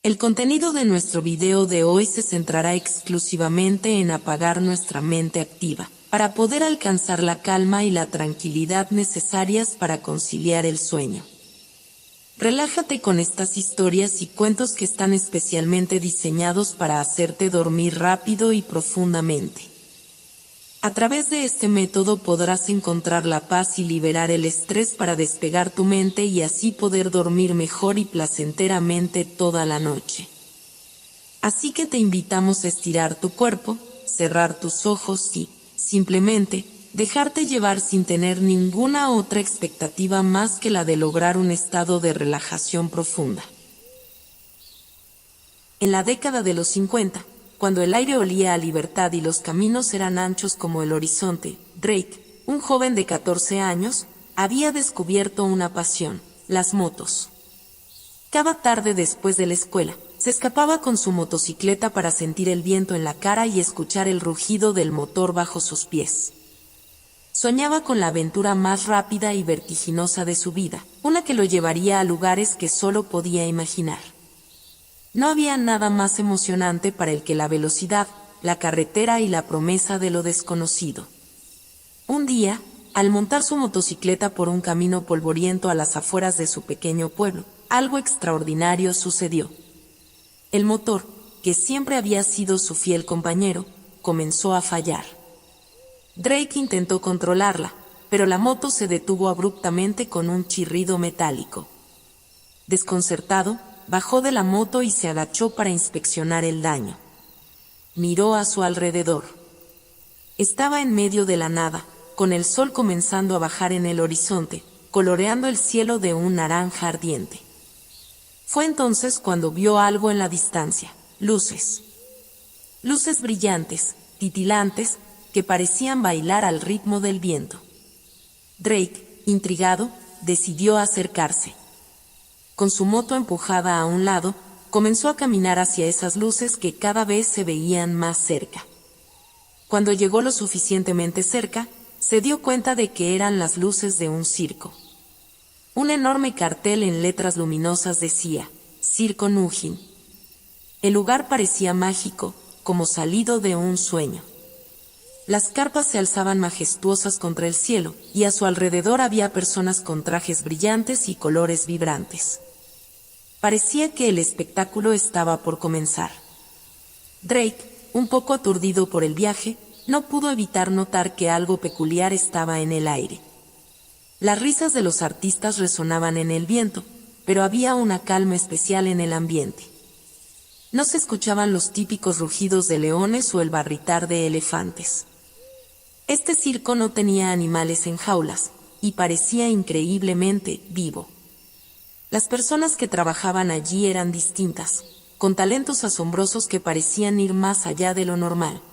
El contenido de nuestro video de hoy se centrará exclusivamente en apagar nuestra mente activa, para poder alcanzar la calma y la tranquilidad necesarias para conciliar el sueño. Relájate con estas historias y cuentos que están especialmente diseñados para hacerte dormir rápido y profundamente. A través de este método podrás encontrar la paz y liberar el estrés para despegar tu mente y así poder dormir mejor y placenteramente toda la noche. Así que te invitamos a estirar tu cuerpo, cerrar tus ojos y, simplemente, dejarte llevar sin tener ninguna otra expectativa más que la de lograr un estado de relajación profunda. En la década de los 50, cuando el aire olía a libertad y los caminos eran anchos como el horizonte, Drake, un joven de 14 años, había descubierto una pasión: las motos. Cada tarde después de la escuela, se escapaba con su motocicleta para sentir el viento en la cara y escuchar el rugido del motor bajo sus pies. Soñaba con la aventura más rápida y vertiginosa de su vida, una que lo llevaría a lugares que solo podía imaginar. No había nada más emocionante para él que la velocidad, la carretera y la promesa de lo desconocido. Un día, al montar su motocicleta por un camino polvoriento a las afueras de su pequeño pueblo, algo extraordinario sucedió. El motor, que siempre había sido su fiel compañero, comenzó a fallar. Drake intentó controlarla, pero la moto se detuvo abruptamente con un chirrido metálico. Desconcertado, bajó de la moto y se agachó para inspeccionar el daño. Miró a su alrededor. Estaba en medio de la nada, con el sol comenzando a bajar en el horizonte, coloreando el cielo de un naranja ardiente. Fue entonces cuando vio algo en la distancia: luces. Luces brillantes, titilantes, que parecían bailar al ritmo del viento. Drake, intrigado, decidió acercarse. Con su moto empujada a un lado, comenzó a caminar hacia esas luces que cada vez se veían más cerca. Cuando llegó lo suficientemente cerca, se dio cuenta de que eran las luces de un circo. Un enorme cartel en letras luminosas decía: Circo Nugin. El lugar parecía mágico, como salido de un sueño. Las carpas se alzaban majestuosas contra el cielo, y a su alrededor había personas con trajes brillantes y colores vibrantes. Parecía que el espectáculo estaba por comenzar. Drake, un poco aturdido por el viaje, no pudo evitar notar que algo peculiar estaba en el aire. Las risas de los artistas resonaban en el viento, pero había una calma especial en el ambiente. No se escuchaban los típicos rugidos de leones o el barritar de elefantes. Este circo no tenía animales en jaulas, y parecía increíblemente vivo. Las personas que trabajaban allí eran distintas, con talentos asombrosos que parecían ir más allá de lo normal.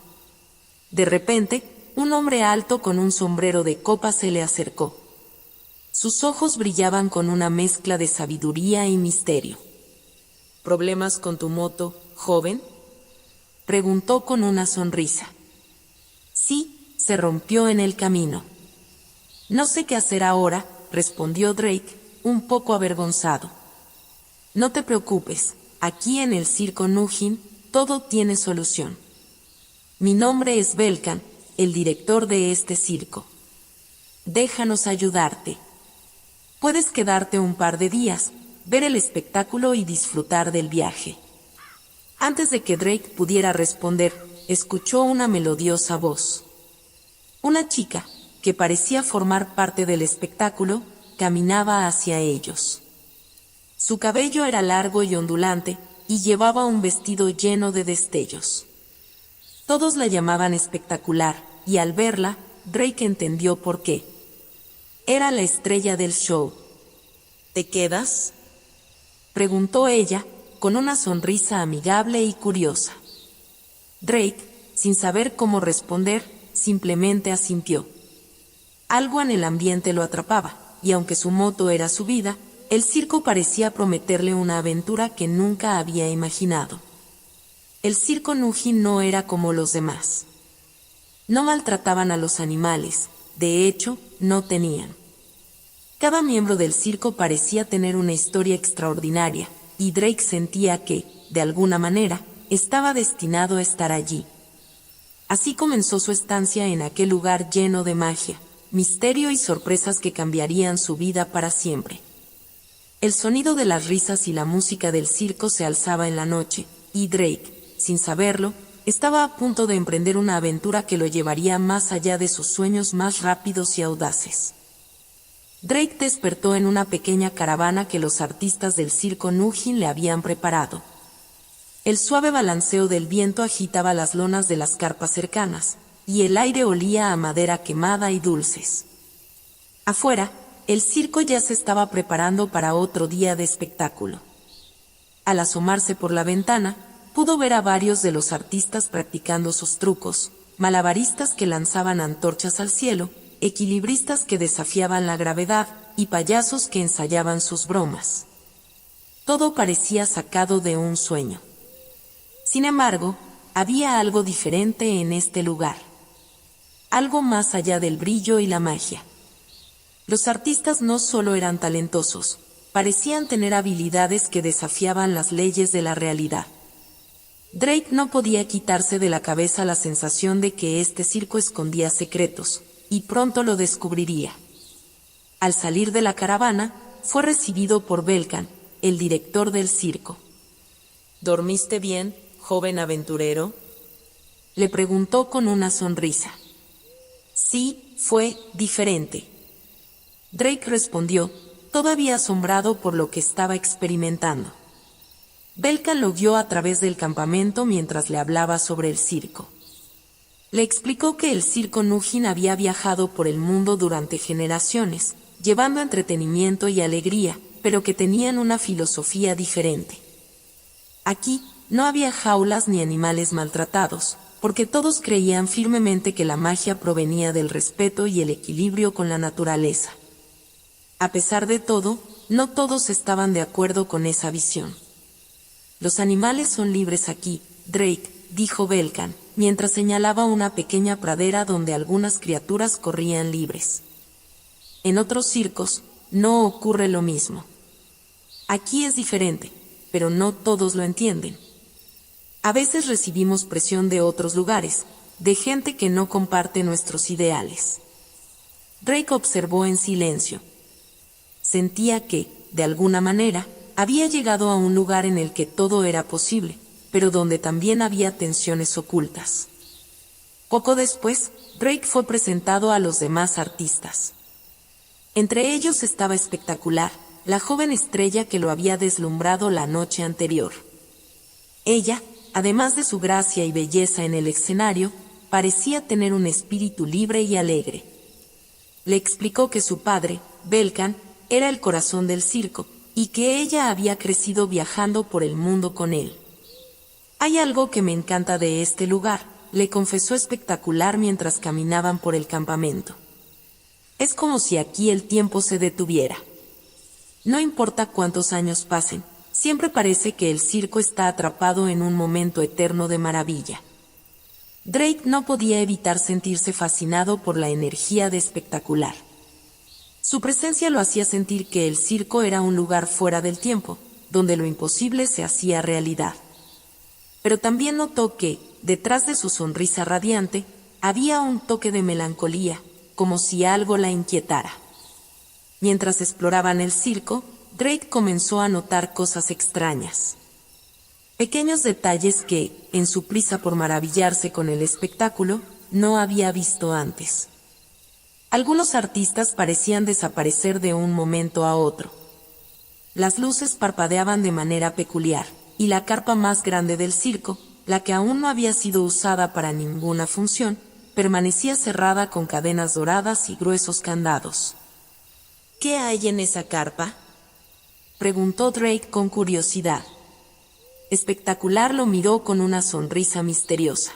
De repente, un hombre alto con un sombrero de copa se le acercó. Sus ojos brillaban con una mezcla de sabiduría y misterio. ¿Problemas con tu moto, joven?, preguntó con una sonrisa. Sí, se rompió en el camino. No sé qué hacer ahora, respondió Drake, un poco avergonzado. No te preocupes, aquí en el Circo Nugin, todo tiene solución. Mi nombre es Belkan, el director de este circo. Déjanos ayudarte. Puedes quedarte un par de días, ver el espectáculo y disfrutar del viaje. Antes de que Drake pudiera responder, escuchó una melodiosa voz. Una chica, que parecía formar parte del espectáculo, caminaba hacia ellos. Su cabello era largo y ondulante, y llevaba un vestido lleno de destellos. Todos la llamaban espectacular, y al verla, Drake entendió por qué. Era la estrella del show. ¿Te quedas?, preguntó ella, con una sonrisa amigable y curiosa. Drake, sin saber cómo responder, simplemente asintió. Algo en el ambiente lo atrapaba, y aunque su moto era su vida, el circo parecía prometerle una aventura que nunca había imaginado. El Circo Nugin no era como los demás. No maltrataban a los animales, de hecho, no tenían. Cada miembro del circo parecía tener una historia extraordinaria, y Drake sentía que, de alguna manera, estaba destinado a estar allí. Así comenzó su estancia en aquel lugar lleno de magia, misterio y sorpresas que cambiarían su vida para siempre. El sonido de las risas y la música del circo se alzaba en la noche, y Drake, sin saberlo, estaba a punto de emprender una aventura que lo llevaría más allá de sus sueños más rápidos y audaces. Drake despertó en una pequeña caravana que los artistas del circo Nugin le habían preparado. El suave balanceo del viento agitaba las lonas de las carpas cercanas, y el aire olía a madera quemada y dulces. Afuera, el circo ya se estaba preparando para otro día de espectáculo. Al asomarse por la ventana, pudo ver a varios de los artistas practicando sus trucos, malabaristas que lanzaban antorchas al cielo, equilibristas que desafiaban la gravedad y payasos que ensayaban sus bromas. Todo parecía sacado de un sueño. Sin embargo, había algo diferente en este lugar. Algo más allá del brillo y la magia. Los artistas no solo eran talentosos, parecían tener habilidades que desafiaban las leyes de la realidad. Drake no podía quitarse de la cabeza la sensación de que este circo escondía secretos, y pronto lo descubriría. Al salir de la caravana, fue recibido por Belkan, el director del circo. ¿Dormiste bien, joven aventurero?, le preguntó con una sonrisa. Sí, fue diferente. Drake respondió, todavía asombrado por lo que estaba experimentando. Belkan lo guió a través del campamento mientras le hablaba sobre el circo. Le explicó que el circo Nugin había viajado por el mundo durante generaciones, llevando entretenimiento y alegría, pero que tenían una filosofía diferente. Aquí, no había jaulas ni animales maltratados, porque todos creían firmemente que la magia provenía del respeto y el equilibrio con la naturaleza. A pesar de todo, no todos estaban de acuerdo con esa visión. Los animales son libres aquí, Drake, dijo Belkan, mientras señalaba una pequeña pradera donde algunas criaturas corrían libres. En otros circos, no ocurre lo mismo. Aquí es diferente, pero no todos lo entienden. A veces recibimos presión de otros lugares, de gente que no comparte nuestros ideales. Drake observó en silencio. Sentía que, de alguna manera, había llegado a un lugar en el que todo era posible, pero donde también había tensiones ocultas. Poco después, Drake fue presentado a los demás artistas. Entre ellos estaba Espectacular, la joven estrella que lo había deslumbrado la noche anterior. Ella, además de su gracia y belleza en el escenario, parecía tener un espíritu libre y alegre. Le explicó que su padre, Belkan, era el corazón del circo, y que ella había crecido viajando por el mundo con él. Hay algo que me encanta de este lugar, le confesó Espectacular mientras caminaban por el campamento. Es como si aquí el tiempo se detuviera. No importa cuántos años pasen, siempre parece que el circo está atrapado en un momento eterno de maravilla. Drake no podía evitar sentirse fascinado por la energía de Espectacular. Su presencia lo hacía sentir que el circo era un lugar fuera del tiempo, donde lo imposible se hacía realidad. Pero también notó que, detrás de su sonrisa radiante, había un toque de melancolía, como si algo la inquietara. Mientras exploraban el circo, Drake comenzó a notar cosas extrañas. Pequeños detalles que, en su prisa por maravillarse con el espectáculo, no había visto antes. Algunos artistas parecían desaparecer de un momento a otro. Las luces parpadeaban de manera peculiar, y la carpa más grande del circo, la que aún no había sido usada para ninguna función, permanecía cerrada con cadenas doradas y gruesos candados. ¿Qué hay en esa carpa?, preguntó Drake con curiosidad. Espectacular lo miró con una sonrisa misteriosa.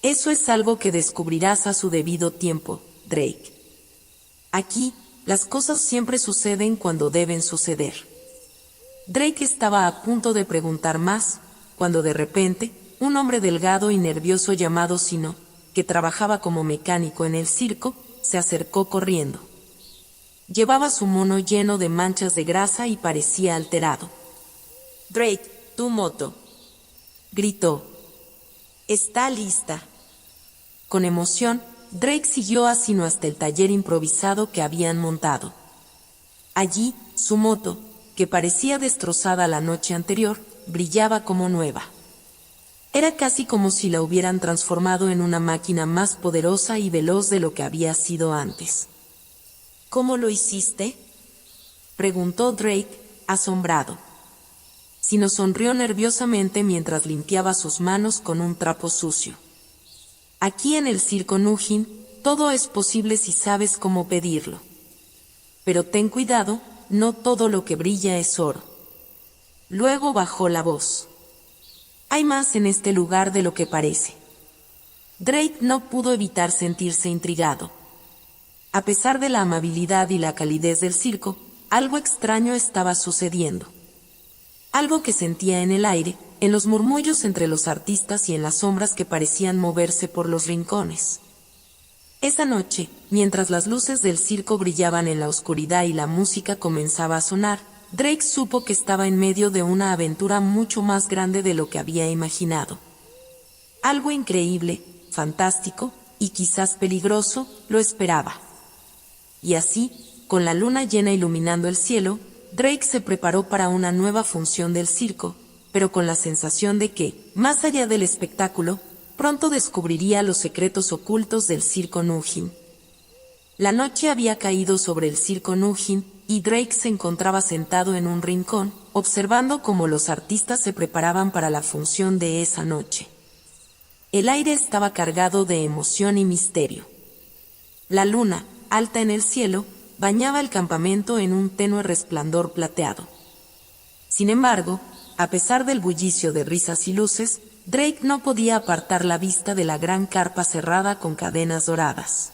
Eso es algo que descubrirás a su debido tiempo, Drake. Aquí, las cosas siempre suceden cuando deben suceder. Drake estaba a punto de preguntar más, cuando de repente, un hombre delgado y nervioso llamado Sino, que trabajaba como mecánico en el circo, se acercó corriendo. Llevaba su mono lleno de manchas de grasa y parecía alterado. Drake, Tu moto, gritó. Está lista. Con emoción, Drake siguió a Sino hasta el taller improvisado que habían montado. Allí, su moto, que parecía destrozada la noche anterior, brillaba como nueva. Era casi como si la hubieran transformado en una máquina más poderosa y veloz de lo que había sido antes. ¿Cómo lo hiciste?, preguntó Drake, asombrado. Sino sonrió nerviosamente mientras limpiaba sus manos con un trapo sucio. Aquí en el circo Nujin, todo es posible si sabes cómo pedirlo. Pero ten cuidado, no todo lo que brilla es oro. Luego bajó la voz. Hay más en este lugar de lo que parece. Drake no pudo evitar sentirse intrigado. A pesar de la amabilidad y la calidez del circo, algo extraño estaba sucediendo. Algo que sentía en el aire, en los murmullos entre los artistas y en las sombras que parecían moverse por los rincones. Esa noche, mientras las luces del circo brillaban en la oscuridad y la música comenzaba a sonar, Drake supo que estaba en medio de una aventura mucho más grande de lo que había imaginado. Algo increíble, fantástico, y quizás peligroso, lo esperaba. Y así, con la luna llena iluminando el cielo, Drake se preparó para una nueva función del circo, pero con la sensación de que, más allá del espectáculo, pronto descubriría los secretos ocultos del circo Nujin. La noche había caído sobre el circo Nujin, y Drake se encontraba sentado en un rincón, observando cómo los artistas se preparaban para la función de esa noche. El aire estaba cargado de emoción y misterio. La luna, alta en el cielo, bañaba el campamento en un tenue resplandor plateado. Sin embargo, a pesar del bullicio de risas y luces, Drake no podía apartar la vista de la gran carpa cerrada con cadenas doradas.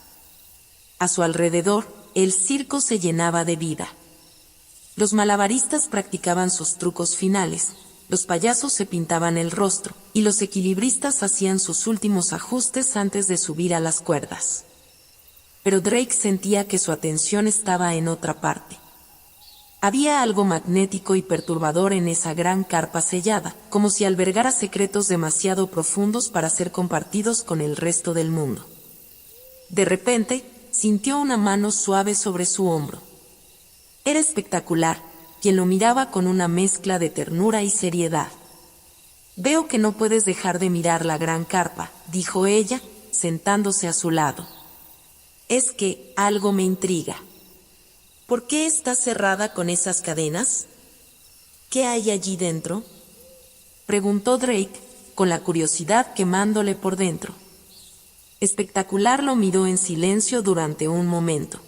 A su alrededor, el circo se llenaba de vida. Los malabaristas practicaban sus trucos finales, los payasos se pintaban el rostro, y los equilibristas hacían sus últimos ajustes antes de subir a las cuerdas. Pero Drake sentía que su atención estaba en otra parte. Había algo magnético y perturbador en esa gran carpa sellada, como si albergara secretos demasiado profundos para ser compartidos con el resto del mundo. De repente, sintió una mano suave sobre su hombro. Era espectacular, quien lo miraba con una mezcla de ternura y seriedad. «Veo que no puedes dejar de mirar la gran carpa», dijo ella, sentándose a su lado. «Es que algo me intriga. ¿Por qué está cerrada con esas cadenas? ¿Qué hay allí dentro?», preguntó Drake, con la curiosidad quemándole por dentro. Espectacular lo miró en silencio durante un momento.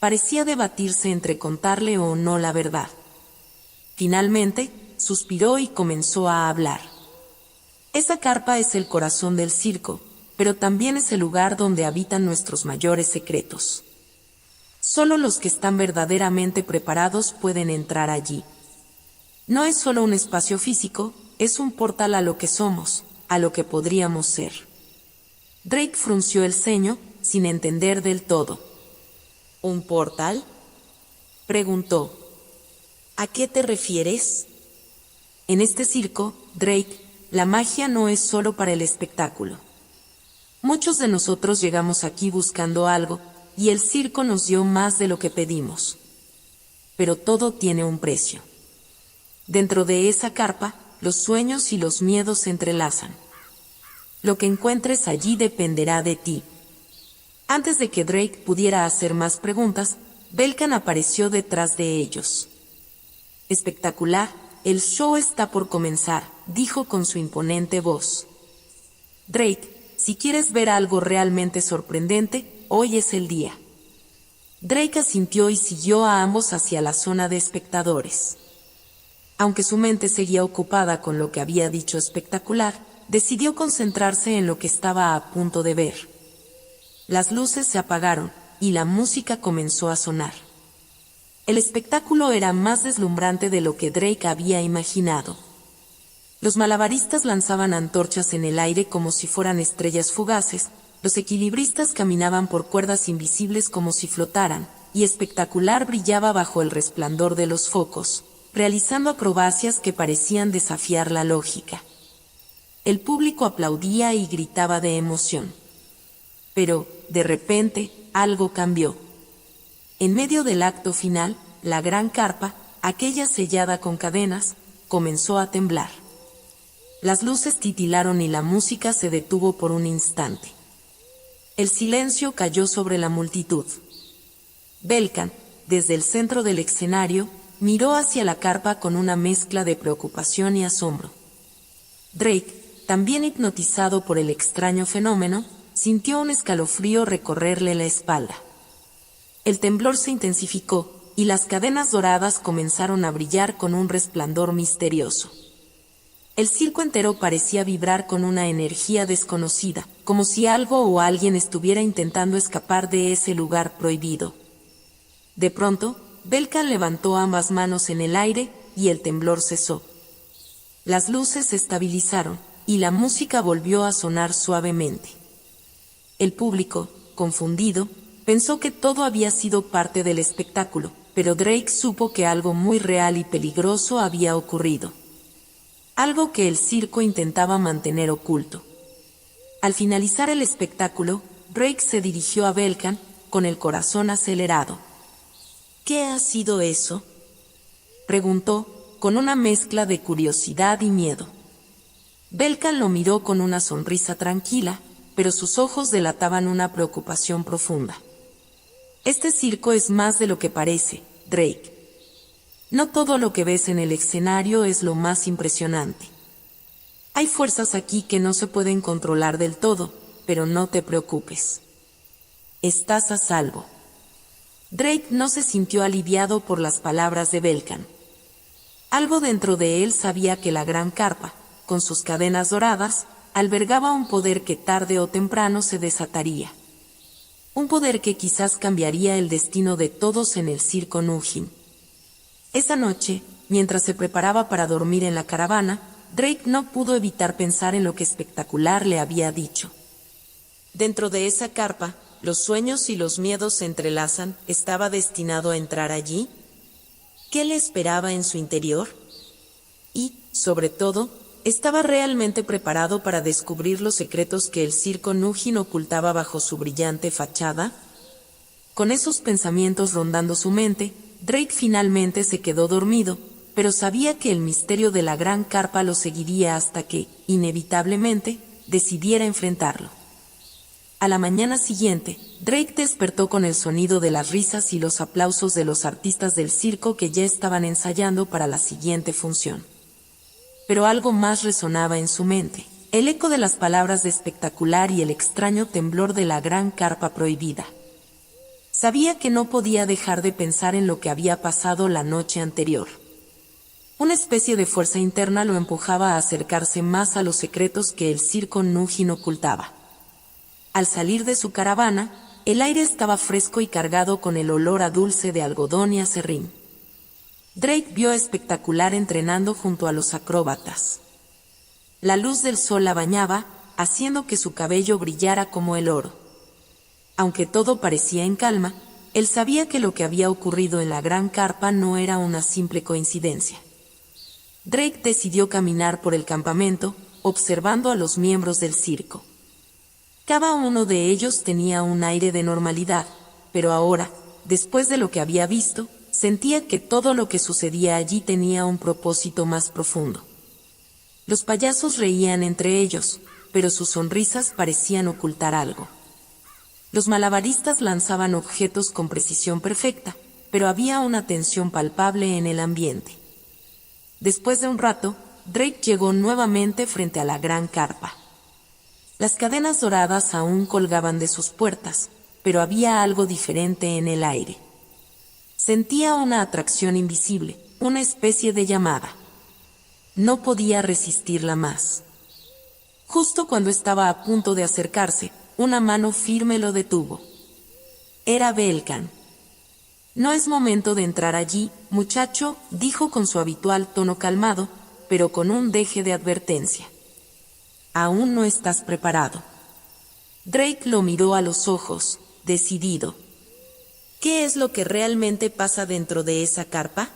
Parecía debatirse entre contarle o no la verdad. Finalmente, suspiró y comenzó a hablar. «Esa carpa es el corazón del circo, pero también es el lugar donde habitan nuestros mayores secretos. Solo los que están verdaderamente preparados pueden entrar allí. No es solo un espacio físico, es un portal a lo que somos, a lo que podríamos ser». Drake frunció el ceño, sin entender del todo. «¿Un portal?», preguntó. «¿A qué te refieres?». En este circo, Drake, la magia no es solo para el espectáculo. Muchos de nosotros llegamos aquí buscando algo, y el circo nos dio más de lo que pedimos. Pero todo tiene un precio. Dentro de esa carpa, los sueños y los miedos se entrelazan. Lo que encuentres allí dependerá de ti. Antes de que Drake pudiera hacer más preguntas, Belkan apareció detrás de ellos. «Espectacular, el show está por comenzar», dijo con su imponente voz. «Drake, si quieres ver algo realmente sorprendente, hoy es el día». Drake asintió y siguió a ambos hacia la zona de espectadores. Aunque su mente seguía ocupada con lo que había dicho Espectacular, decidió concentrarse en lo que estaba a punto de ver. Las luces se apagaron, y la música comenzó a sonar. El espectáculo era más deslumbrante de lo que Drake había imaginado. Los malabaristas lanzaban antorchas en el aire como si fueran estrellas fugaces, los equilibristas caminaban por cuerdas invisibles como si flotaran, y Espectacular brillaba bajo el resplandor de los focos, realizando acrobacias que parecían desafiar la lógica. El público aplaudía y gritaba de emoción. Pero, de repente, algo cambió. En medio del acto final, la gran carpa, aquella sellada con cadenas, comenzó a temblar. Las luces titilaron y la música se detuvo por un instante. El silencio cayó sobre la multitud. Belcan, desde el centro del escenario, miró hacia la carpa con una mezcla de preocupación y asombro. Drake, también hipnotizado por el extraño fenómeno, sintió un escalofrío recorrerle la espalda. El temblor se intensificó, y las cadenas doradas comenzaron a brillar con un resplandor misterioso. El circo entero parecía vibrar con una energía desconocida, como si algo o alguien estuviera intentando escapar de ese lugar prohibido. De pronto, Belcan levantó ambas manos en el aire, y el temblor cesó. Las luces se estabilizaron, y la música volvió a sonar suavemente. El público, confundido, pensó que todo había sido parte del espectáculo, pero Drake supo que algo muy real y peligroso había ocurrido. Algo que el circo intentaba mantener oculto. Al finalizar el espectáculo, Drake se dirigió a Belcan, con el corazón acelerado. ¿Qué ha sido eso?, preguntó, con una mezcla de curiosidad y miedo. Belcan lo miró con una sonrisa tranquila, pero sus ojos delataban una preocupación profunda. Este circo es más de lo que parece, Drake. No todo lo que ves en el escenario es lo más impresionante. Hay fuerzas aquí que no se pueden controlar del todo, pero no te preocupes. Estás a salvo. Drake no se sintió aliviado por las palabras de Belcan. Algo dentro de él sabía que la gran carpa, con sus cadenas doradas, albergaba un poder que tarde o temprano se desataría. Un poder que quizás cambiaría el destino de todos en el circo Nujin. Esa noche, mientras se preparaba para dormir en la caravana, Drake no pudo evitar pensar en lo que Espectacular le había dicho. Dentro de esa carpa, los sueños y los miedos se entrelazan. ¿Estaba destinado a entrar allí? ¿Qué le esperaba en su interior? Y, sobre todo, ¿estaba realmente preparado para descubrir los secretos que el circo Nujin ocultaba bajo su brillante fachada? Con esos pensamientos rondando su mente, Drake finalmente se quedó dormido, pero sabía que el misterio de la gran carpa lo seguiría hasta que, inevitablemente, decidiera enfrentarlo. A la mañana siguiente, Drake despertó con el sonido de las risas y los aplausos de los artistas del circo que ya estaban ensayando para la siguiente función. Pero algo más resonaba en su mente, el eco de las palabras de Espectacular y el extraño temblor de la gran carpa prohibida. Sabía que no podía dejar de pensar en lo que había pasado la noche anterior. Una especie de fuerza interna lo empujaba a acercarse más a los secretos que el circo Nujin ocultaba. Al salir de su caravana, el aire estaba fresco y cargado con el olor a dulce de algodón y aserrín. Drake vio a Espectacular entrenando junto a los acróbatas. La luz del sol la bañaba, haciendo que su cabello brillara como el oro. Aunque todo parecía en calma, él sabía que lo que había ocurrido en la gran carpa no era una simple coincidencia. Drake decidió caminar por el campamento, observando a los miembros del circo. Cada uno de ellos tenía un aire de normalidad, pero ahora, después de lo que había visto, sentía que todo lo que sucedía allí tenía un propósito más profundo. Los payasos reían entre ellos, pero sus sonrisas parecían ocultar algo. Los malabaristas lanzaban objetos con precisión perfecta, pero había una tensión palpable en el ambiente. Después de un rato, Drake llegó nuevamente frente a la gran carpa. Las cadenas doradas aún colgaban de sus puertas, pero había algo diferente en el aire. Sentía una atracción invisible, una especie de llamada. No podía resistirla más. Justo cuando estaba a punto de acercarse, una mano firme lo detuvo. Era Belcan. «No es momento de entrar allí, muchacho», dijo con su habitual tono calmado, pero con un deje de advertencia. «Aún no estás preparado». Drake lo miró a los ojos, decidido. «¿Qué es lo que realmente pasa dentro de esa carpa?».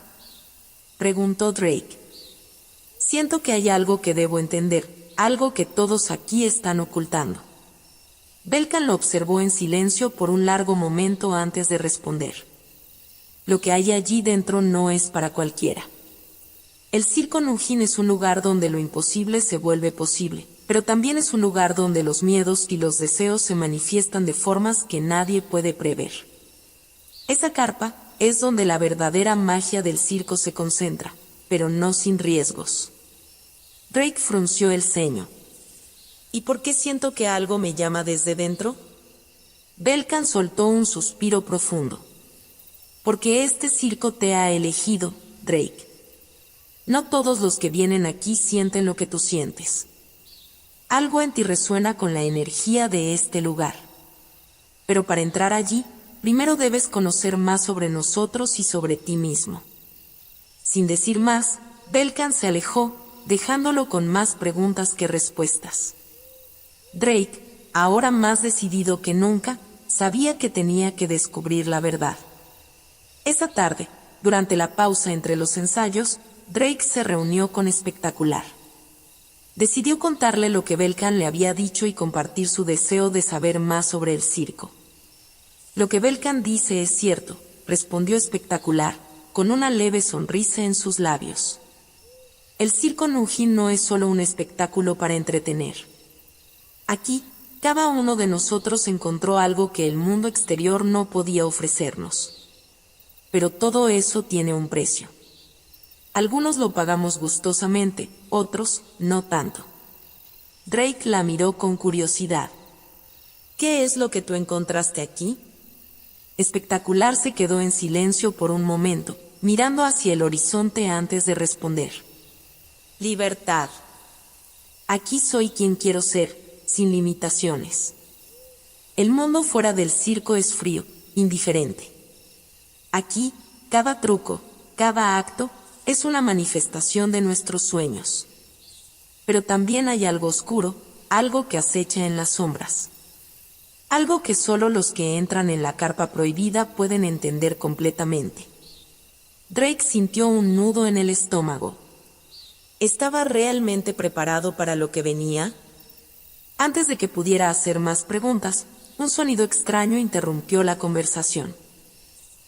Preguntó Drake. Siento que hay algo que debo entender, algo que todos aquí están ocultando. Belkan lo observó en silencio por un largo momento antes de responder. Lo que hay allí dentro no es para cualquiera. El circo Nujin es un lugar donde lo imposible se vuelve posible, pero también es un lugar donde los miedos y los deseos se manifiestan de formas que nadie puede prever. Esa carpa es donde la verdadera magia del circo se concentra, pero no sin riesgos. Drake frunció el ceño. ¿Y por qué siento que algo me llama desde dentro? Belkan soltó un suspiro profundo. Porque este circo te ha elegido, Drake. No todos los que vienen aquí sienten lo que tú sientes. Algo en ti resuena con la energía de este lugar. Pero para entrar allí, primero debes conocer más sobre nosotros y sobre ti mismo. Sin decir más, Belkan se alejó, dejándolo con más preguntas que respuestas. Drake, ahora más decidido que nunca, sabía que tenía que descubrir la verdad. Esa tarde, durante la pausa entre los ensayos, Drake se reunió con Espectacular. Decidió contarle lo que Belkan le había dicho y compartir su deseo de saber más sobre el circo. Lo que Belkan dice es cierto, respondió Espectacular, con una leve sonrisa en sus labios. El circo Nujin no es solo un espectáculo para entretener. Aquí, cada uno de nosotros encontró algo que el mundo exterior no podía ofrecernos. Pero todo eso tiene un precio. Algunos lo pagamos gustosamente, otros, no tanto. Drake la miró con curiosidad. ¿Qué es lo que tú encontraste aquí? Espectacular se quedó en silencio por un momento, mirando hacia el horizonte antes de responder. Libertad. Aquí soy quien quiero ser, sin limitaciones. El mundo fuera del circo es frío, indiferente. Aquí, cada truco, cada acto, es una manifestación de nuestros sueños. Pero también hay algo oscuro, algo que acecha en las sombras. Algo que solo los que entran en la carpa prohibida pueden entender completamente. Drake sintió un nudo en el estómago. ¿Estaba realmente preparado para lo que venía? Antes de que pudiera hacer más preguntas, un sonido extraño interrumpió la conversación.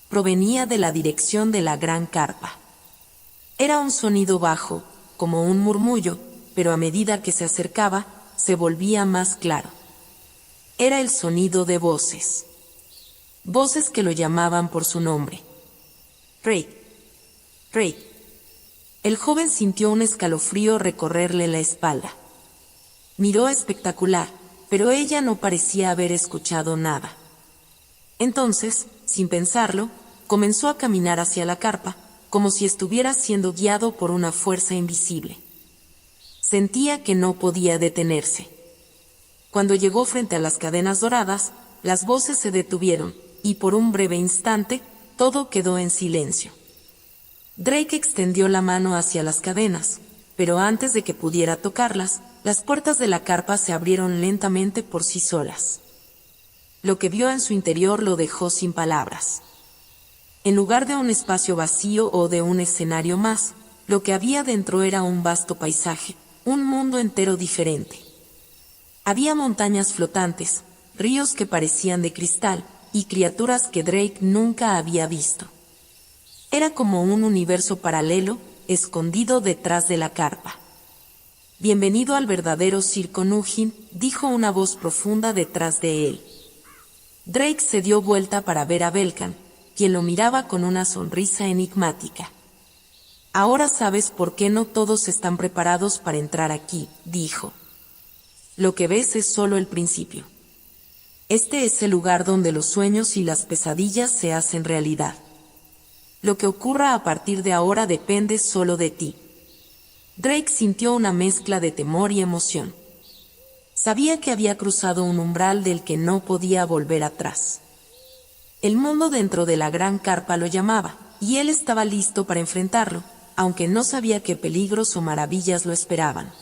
Provenía de la dirección de la gran carpa. Era un sonido bajo, como un murmullo, pero a medida que se acercaba, se volvía más claro. Era el sonido de voces. Voces que lo llamaban por su nombre. Drake. Drake. El joven sintió un escalofrío recorrerle la espalda. Miró Espectacular, pero ella no parecía haber escuchado nada. Entonces, sin pensarlo, comenzó a caminar hacia la carpa, como si estuviera siendo guiado por una fuerza invisible. Sentía que no podía detenerse. Cuando llegó frente a las cadenas doradas, las voces se detuvieron, y por un breve instante, todo quedó en silencio. Drake extendió la mano hacia las cadenas, pero antes de que pudiera tocarlas, las puertas de la carpa se abrieron lentamente por sí solas. Lo que vio en su interior lo dejó sin palabras. En lugar de un espacio vacío o de un escenario más, lo que había dentro era un vasto paisaje, un mundo entero diferente. Había montañas flotantes, ríos que parecían de cristal, y criaturas que Drake nunca había visto. Era como un universo paralelo, escondido detrás de la carpa. Bienvenido al verdadero circo Nujin, dijo una voz profunda detrás de él. Drake se dio vuelta para ver a Belkan, quien lo miraba con una sonrisa enigmática. Ahora sabes por qué no todos están preparados para entrar aquí, dijo. Lo que ves es solo el principio. Este es el lugar donde los sueños y las pesadillas se hacen realidad. Lo que ocurra a partir de ahora depende solo de ti. Drake sintió una mezcla de temor y emoción. Sabía que había cruzado un umbral del que no podía volver atrás. El mundo dentro de la gran carpa lo llamaba, y él estaba listo para enfrentarlo, aunque no sabía qué peligros o maravillas lo esperaban.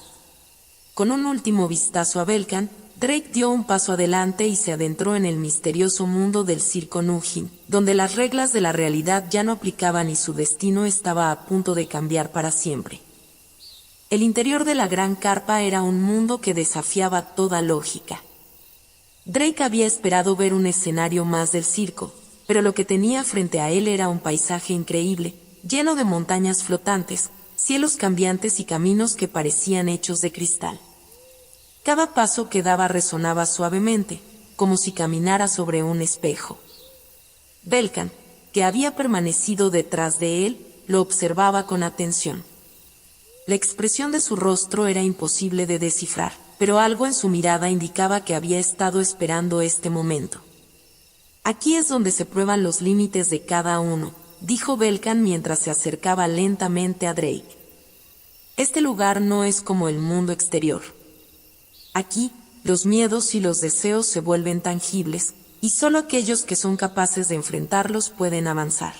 Con un último vistazo a Belkan, Drake dio un paso adelante y se adentró en el misterioso mundo del circo Nugin, donde las reglas de la realidad ya no aplicaban y su destino estaba a punto de cambiar para siempre. El interior de la gran carpa era un mundo que desafiaba toda lógica. Drake había esperado ver un escenario más del circo, pero lo que tenía frente a él era un paisaje increíble, lleno de montañas flotantes, cielos cambiantes y caminos que parecían hechos de cristal. Cada paso que daba resonaba suavemente, como si caminara sobre un espejo. Belkan, que había permanecido detrás de él, lo observaba con atención. La expresión de su rostro era imposible de descifrar, pero algo en su mirada indicaba que había estado esperando este momento. Aquí es donde se prueban los límites de cada uno, dijo Belkan mientras se acercaba lentamente a Drake. Este lugar no es como el mundo exterior. Aquí, los miedos y los deseos se vuelven tangibles, y solo aquellos que son capaces de enfrentarlos pueden avanzar.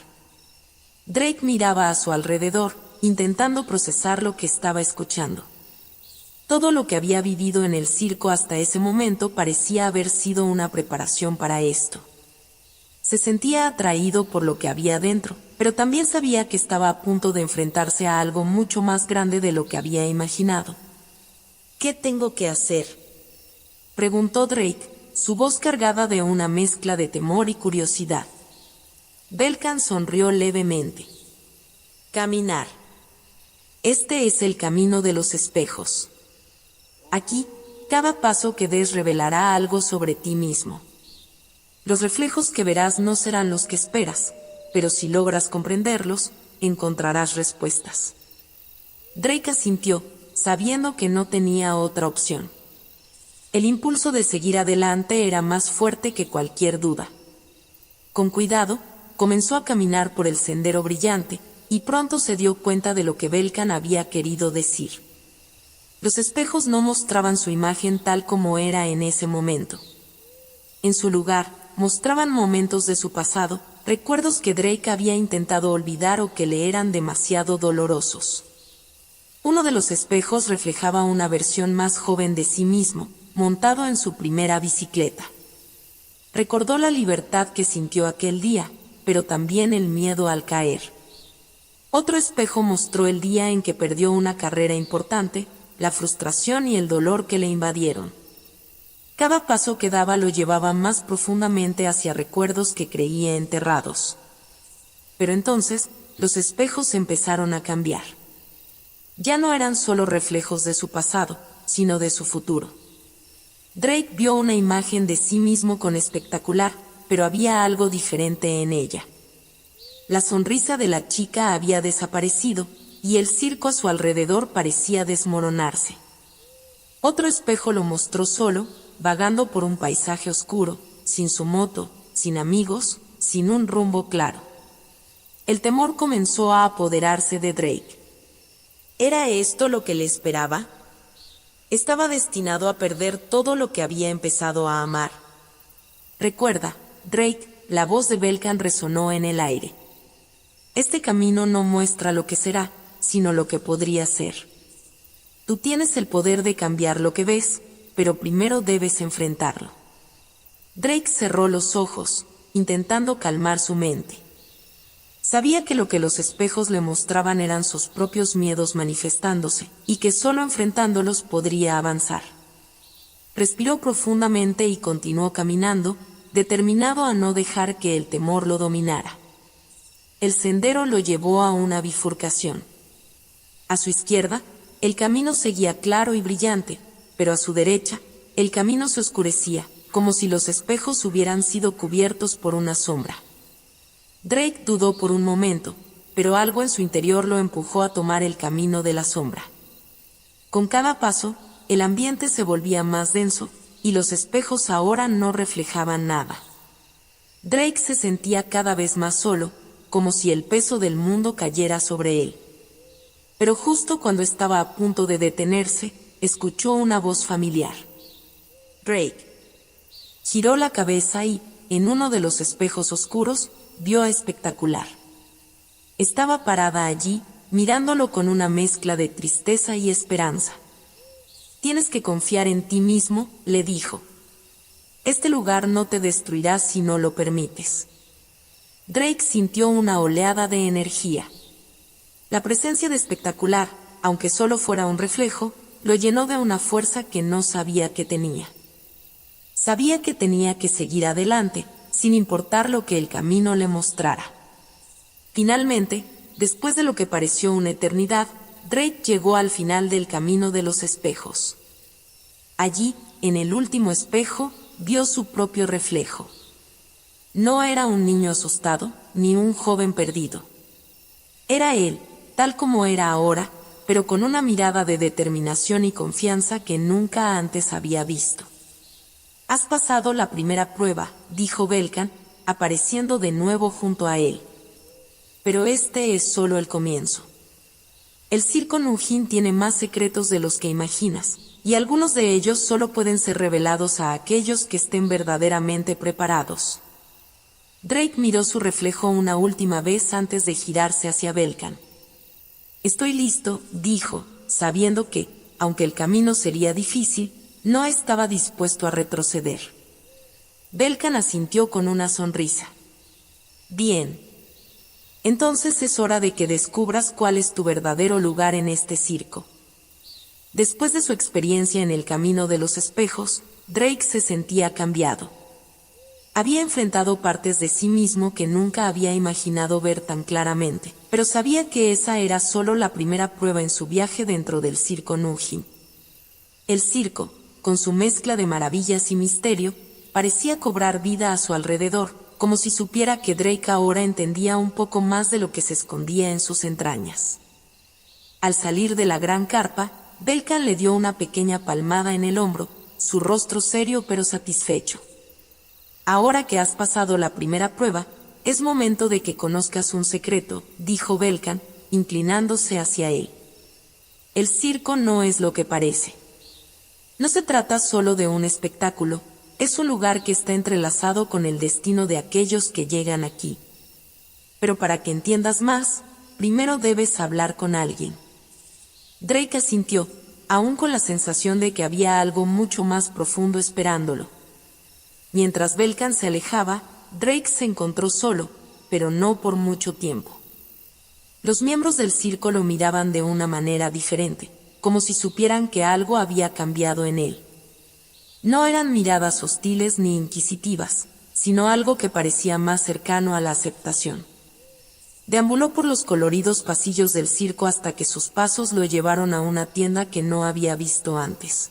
Drake miraba a su alrededor, intentando procesar lo que estaba escuchando. Todo lo que había vivido en el circo hasta ese momento parecía haber sido una preparación para esto. Se sentía atraído por lo que había dentro, pero también sabía que estaba a punto de enfrentarse a algo mucho más grande de lo que había imaginado. ¿Qué tengo que hacer?, preguntó Drake, su voz cargada de una mezcla de temor y curiosidad. Belkan sonrió levemente. Caminar. Este es el camino de los espejos. Aquí, cada paso que des revelará algo sobre ti mismo. Los reflejos que verás no serán los que esperas, pero si logras comprenderlos, encontrarás respuestas. Drake asintió, sabiendo que no tenía otra opción. El impulso de seguir adelante era más fuerte que cualquier duda. Con cuidado, comenzó a caminar por el sendero brillante, y pronto se dio cuenta de lo que Belkan había querido decir. Los espejos no mostraban su imagen tal como era en ese momento. En su lugar, mostraban momentos de su pasado, recuerdos que Drake había intentado olvidar o que le eran demasiado dolorosos. Uno de los espejos reflejaba una versión más joven de sí mismo, montado en su primera bicicleta. Recordó la libertad que sintió aquel día, pero también el miedo al caer. Otro espejo mostró el día en que perdió una carrera importante, la frustración y el dolor que le invadieron. Cada paso que daba lo llevaba más profundamente hacia recuerdos que creía enterrados. Pero entonces, los espejos empezaron a cambiar. Ya no eran solo reflejos de su pasado, sino de su futuro. Drake vio una imagen de sí mismo con espectacular, pero había algo diferente en ella. La sonrisa de la chica había desaparecido, y el circo a su alrededor parecía desmoronarse. Otro espejo lo mostró solo, vagando por un paisaje oscuro, sin su moto, sin amigos, sin un rumbo claro. El temor comenzó a apoderarse de Drake. ¿Era esto lo que le esperaba? Estaba destinado a perder todo lo que había empezado a amar. Recuerda, Drake, la voz de Belkan resonó en el aire. Este camino no muestra lo que será, sino lo que podría ser. Tú tienes el poder de cambiar lo que ves, pero primero debes enfrentarlo. Drake cerró los ojos, intentando calmar su mente. Sabía que lo que los espejos le mostraban eran sus propios miedos manifestándose, y que solo enfrentándolos podría avanzar. Respiró profundamente y continuó caminando, determinado a no dejar que el temor lo dominara. El sendero lo llevó a una bifurcación. A su izquierda, el camino seguía claro y brillante, pero a su derecha, el camino se oscurecía, como si los espejos hubieran sido cubiertos por una sombra. Drake dudó por un momento, pero algo en su interior lo empujó a tomar el camino de la sombra. Con cada paso, el ambiente se volvía más denso, y los espejos ahora no reflejaban nada. Drake se sentía cada vez más solo, como si el peso del mundo cayera sobre él. Pero justo cuando estaba a punto de detenerse, escuchó una voz familiar. Drake. Giró la cabeza y, en uno de los espejos oscuros, vio a Espectacular. Estaba parada allí, mirándolo con una mezcla de tristeza y esperanza. Tienes que confiar en ti mismo, le dijo. Este lugar no te destruirá si no lo permites. Drake sintió una oleada de energía. La presencia de Espectacular, aunque solo fuera un reflejo, lo llenó de una fuerza que no sabía que tenía. Sabía que tenía que seguir adelante, sin importar lo que el camino le mostrara. Finalmente, después de lo que pareció una eternidad, Drake llegó al final del camino de los espejos. Allí, en el último espejo, vio su propio reflejo. No era un niño asustado, ni un joven perdido. Era él, tal como era ahora, pero con una mirada de determinación y confianza que nunca antes había visto. «Has pasado la primera prueba», dijo Belcan, apareciendo de nuevo junto a él. «Pero este es solo el comienzo. El circo Nujin tiene más secretos de los que imaginas, y algunos de ellos solo pueden ser revelados a aquellos que estén verdaderamente preparados». Drake miró su reflejo una última vez antes de girarse hacia Belcan. «Estoy listo», dijo, sabiendo que, aunque el camino sería difícil, no estaba dispuesto a retroceder. Belcan asintió con una sonrisa. «Bien. Entonces es hora de que descubras cuál es tu verdadero lugar en este circo». Después de su experiencia en el camino de los espejos, Drake se sentía cambiado. Había enfrentado partes de sí mismo que nunca había imaginado ver tan claramente, pero sabía que esa era solo la primera prueba en su viaje dentro del circo Nujin. El circo, con su mezcla de maravillas y misterio, parecía cobrar vida a su alrededor, como si supiera que Drake ahora entendía un poco más de lo que se escondía en sus entrañas. Al salir de la gran carpa, Belcan le dio una pequeña palmada en el hombro, su rostro serio pero satisfecho. «Ahora que has pasado la primera prueba, es momento de que conozcas un secreto», dijo Belcan, inclinándose hacia él. «El circo no es lo que parece. No se trata solo de un espectáculo, es un lugar que está entrelazado con el destino de aquellos que llegan aquí. Pero para que entiendas más, primero debes hablar con alguien». Drake asintió, aún con la sensación de que había algo mucho más profundo esperándolo. Mientras Belcan se alejaba, Drake se encontró solo, pero no por mucho tiempo. Los miembros del circo lo miraban de una manera diferente, como si supieran que algo había cambiado en él. No eran miradas hostiles ni inquisitivas, sino algo que parecía más cercano a la aceptación. Deambuló por los coloridos pasillos del circo hasta que sus pasos lo llevaron a una tienda que no había visto antes.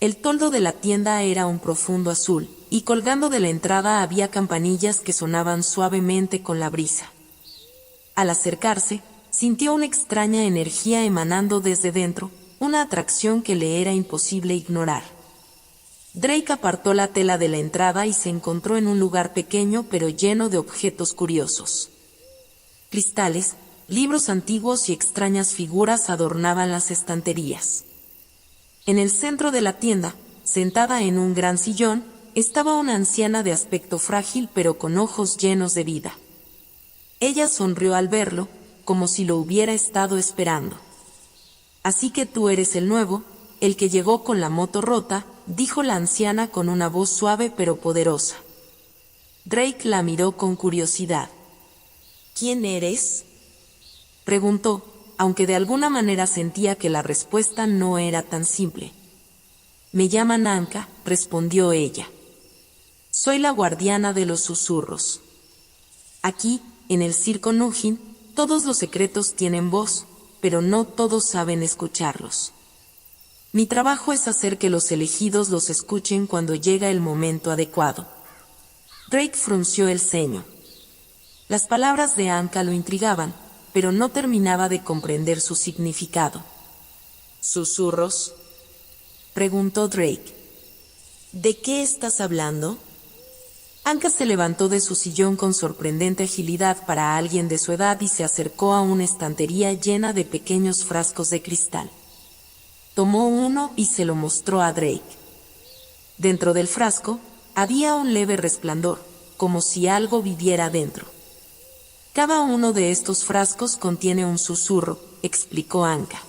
El toldo de la tienda era un profundo azul, y colgando de la entrada había campanillas que sonaban suavemente con la brisa. Al acercarse, sintió una extraña energía emanando desde dentro, una atracción que le era imposible ignorar. Drake apartó la tela de la entrada y se encontró en un lugar pequeño pero lleno de objetos curiosos. Cristales, libros antiguos y extrañas figuras adornaban las estanterías. En el centro de la tienda, sentada en un gran sillón, estaba una anciana de aspecto frágil pero con ojos llenos de vida. Ella sonrió al verlo, como si lo hubiera estado esperando. «Así que tú eres el nuevo, el que llegó con la moto rota», dijo la anciana con una voz suave pero poderosa. Drake la miró con curiosidad. «¿Quién eres?», preguntó, aunque de alguna manera sentía que la respuesta no era tan simple. «Me llaman Anka», respondió ella. «Soy la guardiana de los susurros. Aquí, en el circo Nujin, todos los secretos tienen voz, pero no todos saben escucharlos. Mi trabajo es hacer que los elegidos los escuchen cuando llega el momento adecuado». Drake frunció el ceño. Las palabras de Anka lo intrigaban, pero no terminaba de comprender su significado. «¿Susurros?», preguntó Drake. «¿De qué estás hablando?». Anka se levantó de su sillón con sorprendente agilidad para alguien de su edad y se acercó a una estantería llena de pequeños frascos de cristal. Tomó uno y se lo mostró a Drake. Dentro del frasco, había un leve resplandor, como si algo viviera dentro. «Cada uno de estos frascos contiene un susurro», explicó Anka.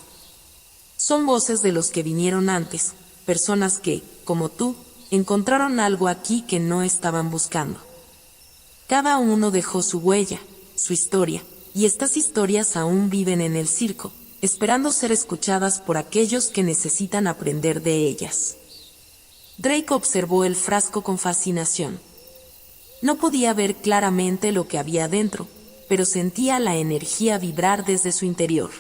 Son voces de los que vinieron antes, personas que, como tú, encontraron algo aquí que no estaban buscando. Cada uno dejó su huella, su historia, y estas historias aún viven en el circo, esperando ser escuchadas por aquellos que necesitan aprender de ellas. Drake observó el frasco con fascinación. No podía ver claramente lo que había dentro, pero sentía la energía vibrar desde su interior.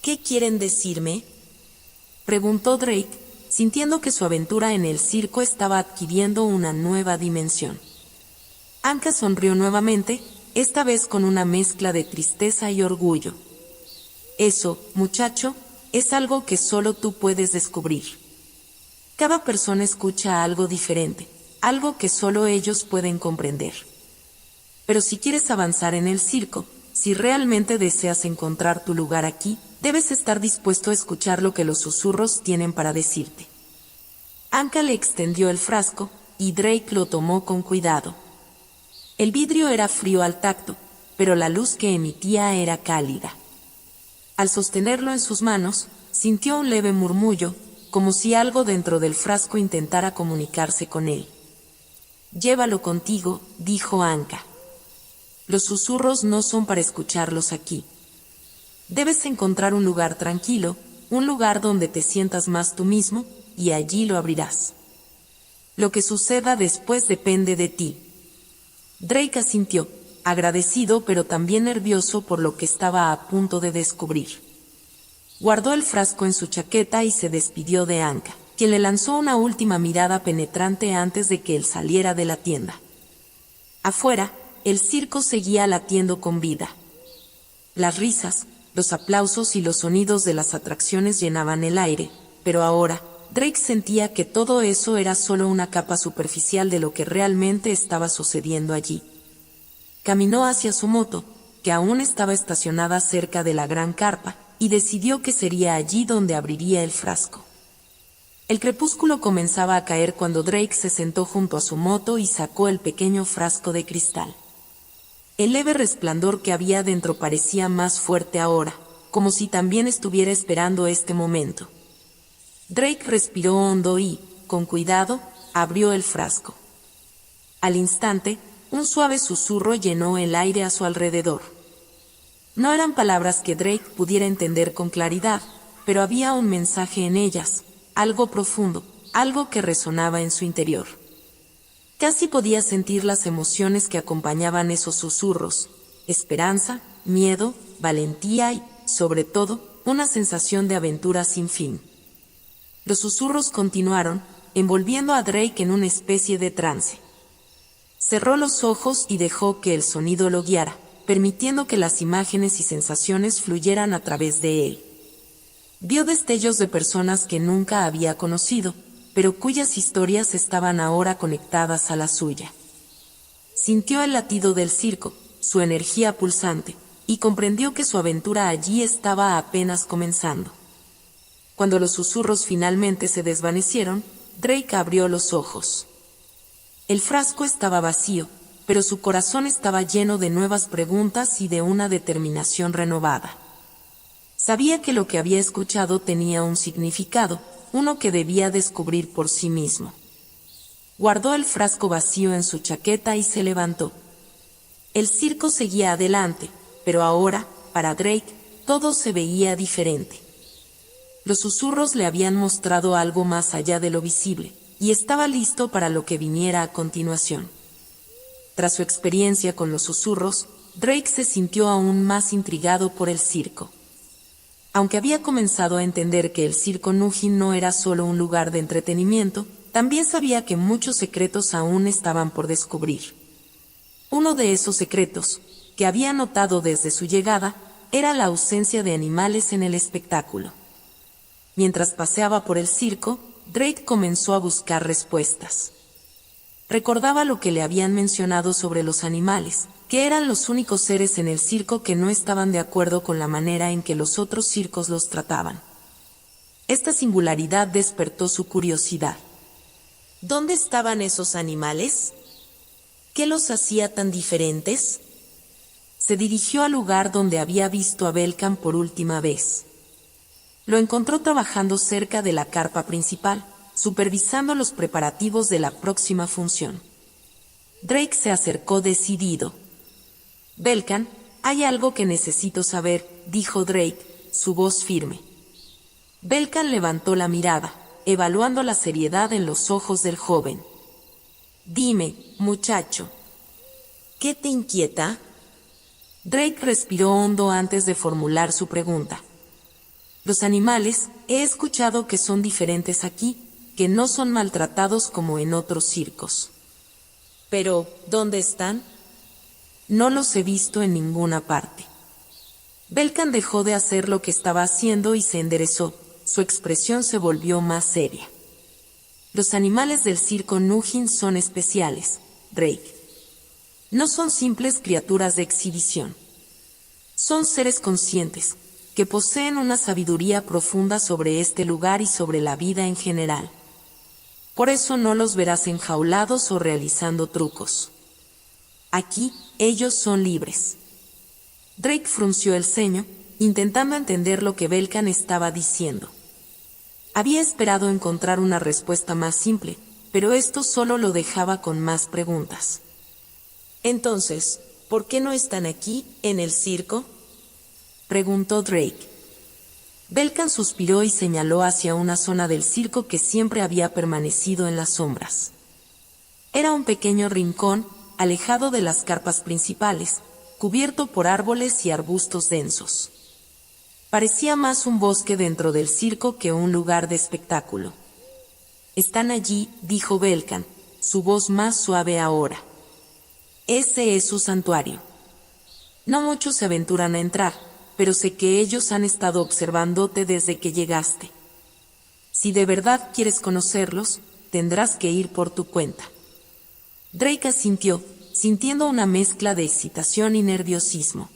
¿Qué quieren decirme?, preguntó Drake, sintiendo que su aventura en el circo estaba adquiriendo una nueva dimensión. Anka sonrió nuevamente, esta vez con una mezcla de tristeza y orgullo. Eso, muchacho, es algo que solo tú puedes descubrir. Cada persona escucha algo diferente, algo que solo ellos pueden comprender. Pero si quieres avanzar en el circo, si realmente deseas encontrar tu lugar aquí, debes estar dispuesto a escuchar lo que los susurros tienen para decirte. Anka le extendió el frasco, y Drake lo tomó con cuidado. El vidrio era frío al tacto, pero la luz que emitía era cálida. Al sostenerlo en sus manos, sintió un leve murmullo, como si algo dentro del frasco intentara comunicarse con él. «Llévalo contigo», dijo Anka. «Los susurros no son para escucharlos aquí. Debes encontrar un lugar tranquilo, un lugar donde te sientas más tú mismo, y allí lo abrirás. Lo que suceda después depende de ti». Drake asintió, agradecido pero también nervioso por lo que estaba a punto de descubrir. Guardó el frasco en su chaqueta y se despidió de Anka, quien le lanzó una última mirada penetrante antes de que él saliera de la tienda. Afuera, el circo seguía latiendo con vida. Las risas, los aplausos y los sonidos de las atracciones llenaban el aire, pero ahora, Drake sentía que todo eso era solo una capa superficial de lo que realmente estaba sucediendo allí. Caminó hacia su moto, que aún estaba estacionada cerca de la gran carpa, y decidió que sería allí donde abriría el frasco. El crepúsculo comenzaba a caer cuando Drake se sentó junto a su moto y sacó el pequeño frasco de cristal. El leve resplandor que había dentro parecía más fuerte ahora, como si también estuviera esperando este momento. Drake respiró hondo y, con cuidado, abrió el frasco. Al instante, un suave susurro llenó el aire a su alrededor. No eran palabras que Drake pudiera entender con claridad, pero había un mensaje en ellas, algo profundo, algo que resonaba en su interior. Casi podía sentir las emociones que acompañaban esos susurros: esperanza, miedo, valentía y, sobre todo, una sensación de aventura sin fin. Los susurros continuaron, envolviendo a Drake en una especie de trance. Cerró los ojos y dejó que el sonido lo guiara, permitiendo que las imágenes y sensaciones fluyeran a través de él. Vio destellos de personas que nunca había conocido, pero cuyas historias estaban ahora conectadas a la suya. Sintió el latido del circo, su energía pulsante, y comprendió que su aventura allí estaba apenas comenzando. Cuando los susurros finalmente se desvanecieron, Drake abrió los ojos. El frasco estaba vacío, pero su corazón estaba lleno de nuevas preguntas y de una determinación renovada. Sabía que lo que había escuchado tenía un significado, uno que debía descubrir por sí mismo. Guardó el frasco vacío en su chaqueta y se levantó. El circo seguía adelante, pero ahora, para Drake, todo se veía diferente. Los susurros le habían mostrado algo más allá de lo visible, y estaba listo para lo que viniera a continuación. Tras su experiencia con los susurros, Drake se sintió aún más intrigado por el circo. Aunque había comenzado a entender que el circo Nujin no era solo un lugar de entretenimiento, también sabía que muchos secretos aún estaban por descubrir. Uno de esos secretos, que había notado desde su llegada, era la ausencia de animales en el espectáculo. Mientras paseaba por el circo, Drake comenzó a buscar respuestas. Recordaba lo que le habían mencionado sobre los animales, que eran los únicos seres en el circo que no estaban de acuerdo con la manera en que los otros circos los trataban. Esta singularidad despertó su curiosidad. ¿Dónde estaban esos animales? ¿Qué los hacía tan diferentes? Se dirigió al lugar donde había visto a Belkan por última vez. Lo encontró trabajando cerca de la carpa principal, supervisando los preparativos de la próxima función. Drake se acercó decidido. «Belkan, hay algo que necesito saber», dijo Drake, su voz firme. Belkan levantó la mirada, evaluando la seriedad en los ojos del joven. «Dime, muchacho, ¿qué te inquieta?». Drake respiró hondo antes de formular su pregunta. «Los animales, he escuchado que son diferentes aquí, que no son maltratados como en otros circos». «Pero, ¿dónde están?». «No los he visto en ninguna parte». Belkan dejó de hacer lo que estaba haciendo y se enderezó, su expresión se volvió más seria. «Los animales del circo Nugin son especiales, Drake. No son simples criaturas de exhibición. Son seres conscientes, que poseen una sabiduría profunda sobre este lugar y sobre la vida en general. Por eso no los verás enjaulados o realizando trucos. Aquí, ellos son libres». Drake frunció el ceño, intentando entender lo que Belkan estaba diciendo. Había esperado encontrar una respuesta más simple, pero esto solo lo dejaba con más preguntas. «Entonces, ¿por qué no están aquí, en el circo?», preguntó Drake. Belkan suspiró y señaló hacia una zona del circo que siempre había permanecido en las sombras. Era un pequeño rincón, alejado de las carpas principales, cubierto por árboles y arbustos densos. Parecía más un bosque dentro del circo que un lugar de espectáculo. «Están allí», dijo Belkan, su voz más suave ahora. «Ese es su santuario. No muchos se aventuran a entrar, pero sé que ellos han estado observándote desde que llegaste. Si de verdad quieres conocerlos, tendrás que ir por tu cuenta». Drake asintió, sintiendo una mezcla de excitación y nerviosismo.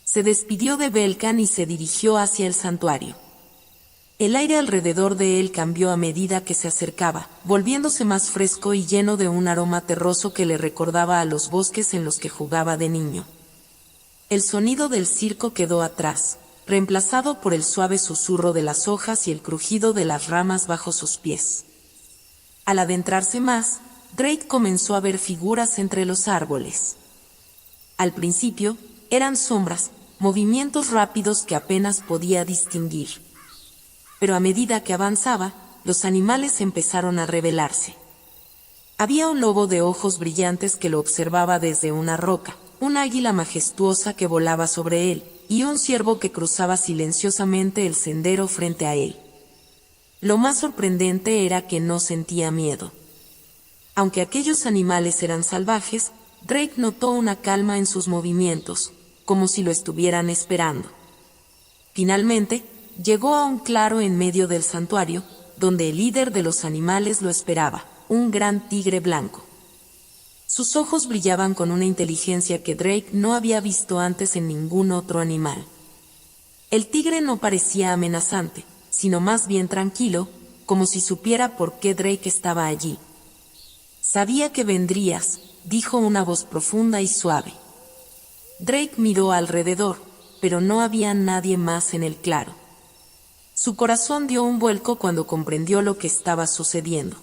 Se despidió de Belkan y se dirigió hacia el santuario. El aire alrededor de él cambió a medida que se acercaba, volviéndose más fresco y lleno de un aroma terroso que le recordaba a los bosques en los que jugaba de niño. El sonido del circo quedó atrás, reemplazado por el suave susurro de las hojas y el crujido de las ramas bajo sus pies. Al adentrarse más, Drake comenzó a ver figuras entre los árboles. Al principio, eran sombras, movimientos rápidos que apenas podía distinguir. Pero a medida que avanzaba, los animales empezaron a revelarse. Había un lobo de ojos brillantes que lo observaba desde una roca, un águila majestuosa que volaba sobre él, y un ciervo que cruzaba silenciosamente el sendero frente a él. Lo más sorprendente era que no sentía miedo. Aunque aquellos animales eran salvajes, Drake notó una calma en sus movimientos, como si lo estuvieran esperando. Finalmente, llegó a un claro en medio del santuario, donde el líder de los animales lo esperaba, un gran tigre blanco. Sus ojos brillaban con una inteligencia que Drake no había visto antes en ningún otro animal. El tigre no parecía amenazante, sino más bien tranquilo, como si supiera por qué Drake estaba allí. «Sabía que vendrías», dijo una voz profunda y suave. Drake miró alrededor, pero no había nadie más en el claro. Su corazón dio un vuelco cuando comprendió lo que estaba sucediendo.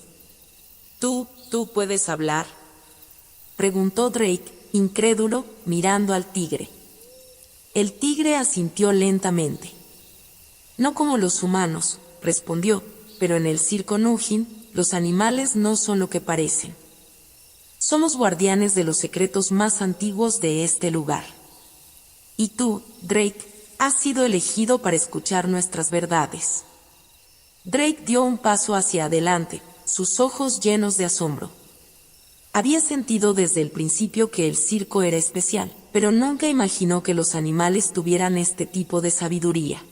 ¿Tú puedes hablar?», preguntó Drake, incrédulo, mirando al tigre. El tigre asintió lentamente. «No como los humanos», respondió, «pero en el circo Nugin, los animales no son lo que parecen. Somos guardianes de los secretos más antiguos de este lugar. Y tú, Drake, has sido elegido para escuchar nuestras verdades». Drake dio un paso hacia adelante, sus ojos llenos de asombro. Había sentido desde el principio que el circo era especial, pero nunca imaginó que los animales tuvieran este tipo de sabiduría.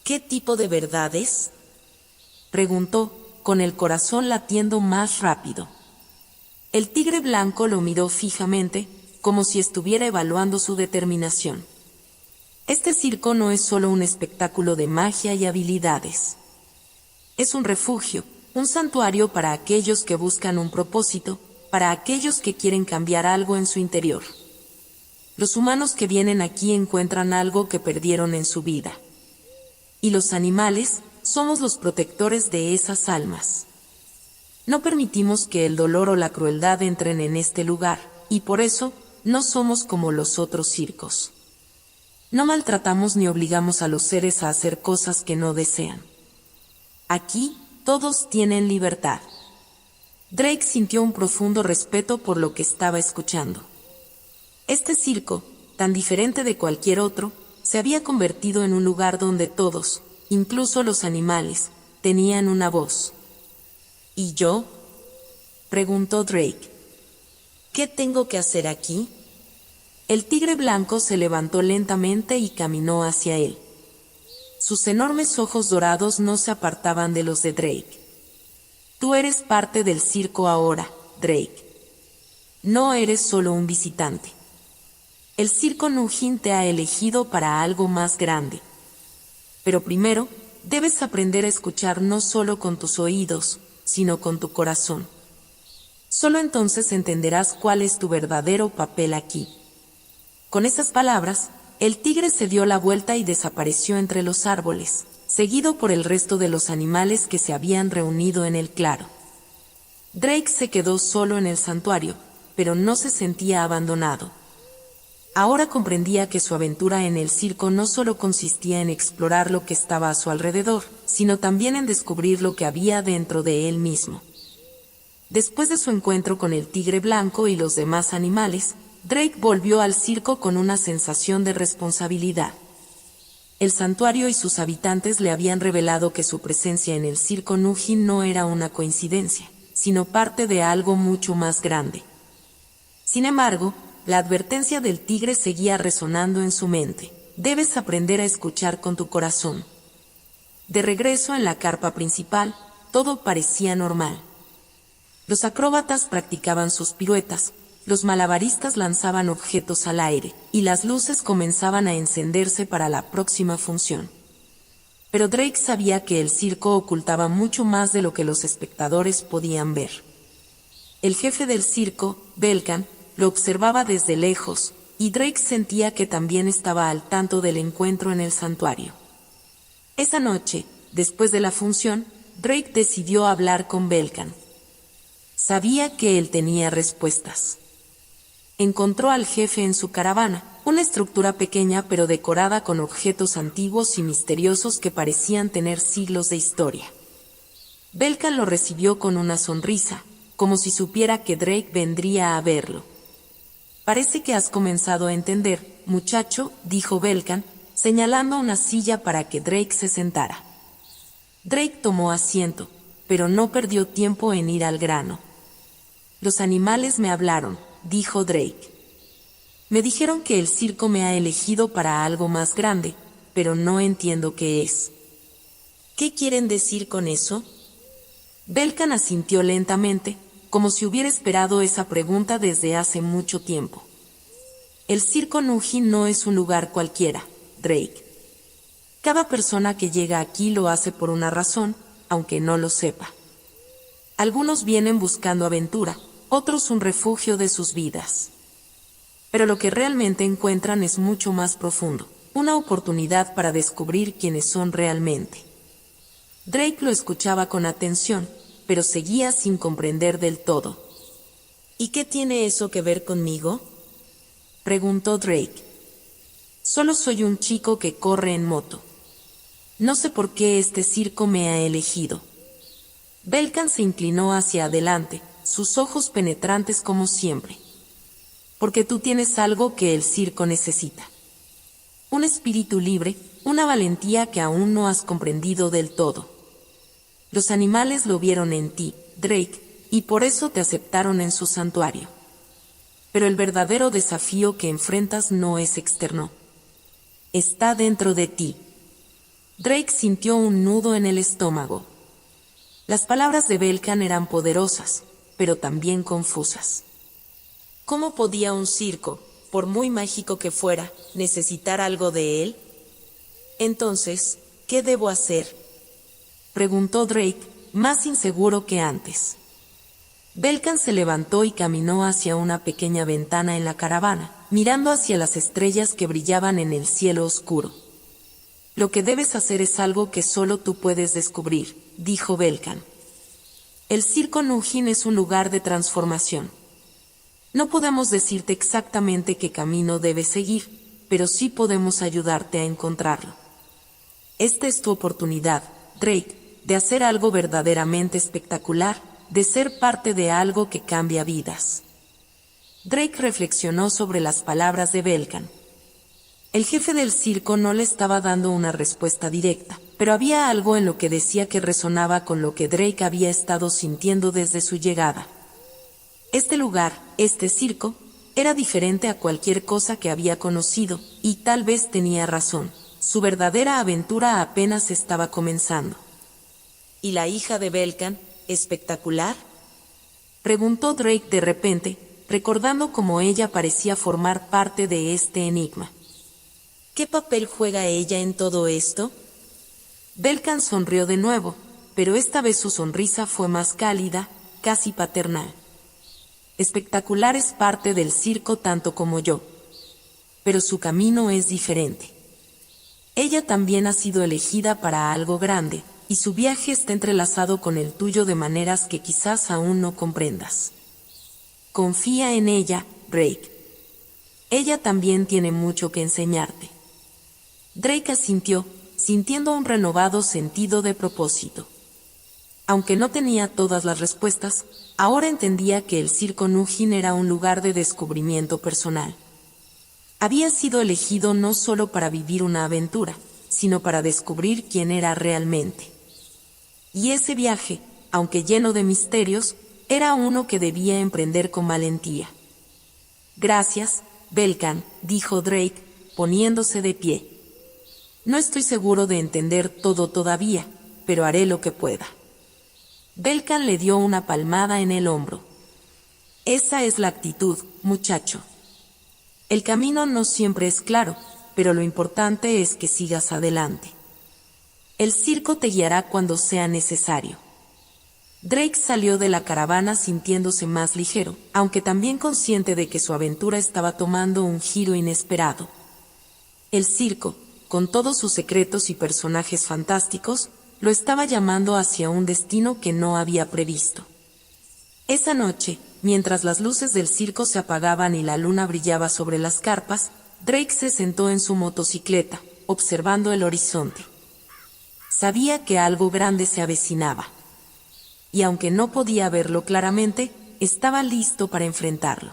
«¿Qué tipo de verdades?», preguntó, con el corazón latiendo más rápido. El tigre blanco lo miró fijamente, como si estuviera evaluando su determinación. Este circo no es solo un espectáculo de magia y habilidades. Es un refugio, un santuario para aquellos que buscan un propósito, para aquellos que quieren cambiar algo en su interior. Los humanos que vienen aquí encuentran algo que perdieron en su vida. y los animales somos los protectores de esas almas. No permitimos que el dolor o la crueldad entren en este lugar, y por eso no somos como los otros circos. No maltratamos ni obligamos a los seres a hacer cosas que no desean. Aquí, todos tienen libertad. Drake sintió un profundo respeto por lo que estaba escuchando. Este circo, tan diferente de cualquier otro, se había convertido en un lugar donde todos, incluso los animales, tenían una voz. ¿Y yo?, preguntó Drake. ¿Qué tengo que hacer aquí? El tigre blanco se levantó lentamente y caminó hacia él. Sus enormes ojos dorados no se apartaban de los de Drake. Tú eres parte del circo ahora, Drake. No eres solo un visitante. El circo Nujin te ha elegido para algo más grande. Pero primero, debes aprender a escuchar no solo con tus oídos, sino con tu corazón. Solo entonces entenderás cuál es tu verdadero papel aquí. Con esas palabras, el tigre se dio la vuelta y desapareció entre los árboles, seguido por el resto de los animales que se habían reunido en el claro. Drake se quedó solo en el santuario, pero no se sentía abandonado. Ahora comprendía que su aventura en el circo no solo consistía en explorar lo que estaba a su alrededor, sino también en descubrir lo que había dentro de él mismo. Después de su encuentro con el tigre blanco y los demás animales, Drake volvió al circo con una sensación de responsabilidad. El santuario y sus habitantes le habían revelado que su presencia en el circo Nujin no era una coincidencia, sino parte de algo mucho más grande. Sin embargo, la advertencia del tigre seguía resonando en su mente. Debes aprender a escuchar con tu corazón. De regreso en la carpa principal, todo parecía normal. Los acróbatas practicaban sus piruetas, los malabaristas lanzaban objetos al aire, y las luces comenzaban a encenderse para la próxima función. Pero Drake sabía que el circo ocultaba mucho más de lo que los espectadores podían ver. El jefe del circo, Belkan, lo observaba desde lejos, y Drake sentía que también estaba al tanto del encuentro en el santuario. Esa noche, después de la función, Drake decidió hablar con Belkan. Sabía que él tenía respuestas. Encontró al jefe en su caravana, una estructura pequeña pero decorada con objetos antiguos y misteriosos que parecían tener siglos de historia. Belkan lo recibió con una sonrisa, como si supiera que Drake vendría a verlo. Parece que has comenzado a entender, muchacho, dijo Belkan, señalando una silla para que Drake se sentara. Drake tomó asiento, pero no perdió tiempo en ir al grano. Los animales me hablaron, dijo Drake. Me dijeron que el circo me ha elegido para algo más grande, pero no entiendo qué es. ¿Qué quieren decir con eso? Belkan asintió lentamente, como si hubiera esperado esa pregunta desde hace mucho tiempo. El circo Nujin no es un lugar cualquiera, Drake. Cada persona que llega aquí lo hace por una razón, aunque no lo sepa. Algunos vienen buscando aventura, otros un refugio de sus vidas. Pero lo que realmente encuentran es mucho más profundo, una oportunidad para descubrir quiénes son realmente. Drake lo escuchaba con atención, pero seguía sin comprender del todo. ¿Y qué tiene eso que ver conmigo?, preguntó Drake. Solo soy un chico que corre en moto. No sé por qué este circo me ha elegido. Belkan se inclinó hacia adelante, sus ojos penetrantes como siempre. Porque tú tienes algo que el circo necesita. Un espíritu libre, una valentía que aún no has comprendido del todo. Los animales lo vieron en ti, Drake, y por eso te aceptaron en su santuario. Pero el verdadero desafío que enfrentas no es externo. Está dentro de ti. Drake sintió un nudo en el estómago. Las palabras de Belkan eran poderosas, pero también confusas. ¿Cómo podía un circo, por muy mágico que fuera, necesitar algo de él? Entonces, ¿qué debo hacer?, preguntó Drake, más inseguro que antes. Belkan se levantó y caminó hacia una pequeña ventana en la caravana, mirando hacia las estrellas que brillaban en el cielo oscuro. Lo que debes hacer es algo que solo tú puedes descubrir, dijo Belkan. El circo Nujin es un lugar de transformación. No podemos decirte exactamente qué camino debes seguir, pero sí podemos ayudarte a encontrarlo. Esta es tu oportunidad, Drake, de hacer algo verdaderamente espectacular, de ser parte de algo que cambia vidas. Drake reflexionó sobre las palabras de Belkan. El jefe del circo no le estaba dando una respuesta directa, pero había algo en lo que decía que resonaba con lo que Drake había estado sintiendo desde su llegada. Este lugar, este circo, era diferente a cualquier cosa que había conocido, y tal vez tenía razón. Su verdadera aventura apenas estaba comenzando. ¿Y la hija de Belkan, espectacular?, preguntó Drake de repente, recordando cómo ella parecía formar parte de este enigma. ¿Qué papel juega ella en todo esto? Belkan sonrió de nuevo, pero esta vez su sonrisa fue más cálida, casi paternal. Espectacular es parte del circo tanto como yo. Pero su camino es diferente. Ella también ha sido elegida para algo grande, y su viaje está entrelazado con el tuyo de maneras que quizás aún no comprendas. Confía en ella, Drake. Ella también tiene mucho que enseñarte. Drake asintió, sintiendo un renovado sentido de propósito. Aunque no tenía todas las respuestas, ahora entendía que el circo Nujin era un lugar de descubrimiento personal. Había sido elegido no solo para vivir una aventura, sino para descubrir quién era realmente. Y ese viaje, aunque lleno de misterios, era uno que debía emprender con valentía. Gracias, Belkan, dijo Drake, poniéndose de pie. No estoy seguro de entender todo todavía, pero haré lo que pueda. Belkan le dio una palmada en el hombro. Esa es la actitud, muchacho. El camino no siempre es claro, pero lo importante es que sigas adelante. El circo te guiará cuando sea necesario. Drake salió de la caravana sintiéndose más ligero, aunque también consciente de que su aventura estaba tomando un giro inesperado. El circo, con todos sus secretos y personajes fantásticos, lo estaba llamando hacia un destino que no había previsto. Esa noche, mientras las luces del circo se apagaban y la luna brillaba sobre las carpas, Drake se sentó en su motocicleta, observando el horizonte. Sabía que algo grande se avecinaba. Y aunque no podía verlo claramente, estaba listo para enfrentarlo.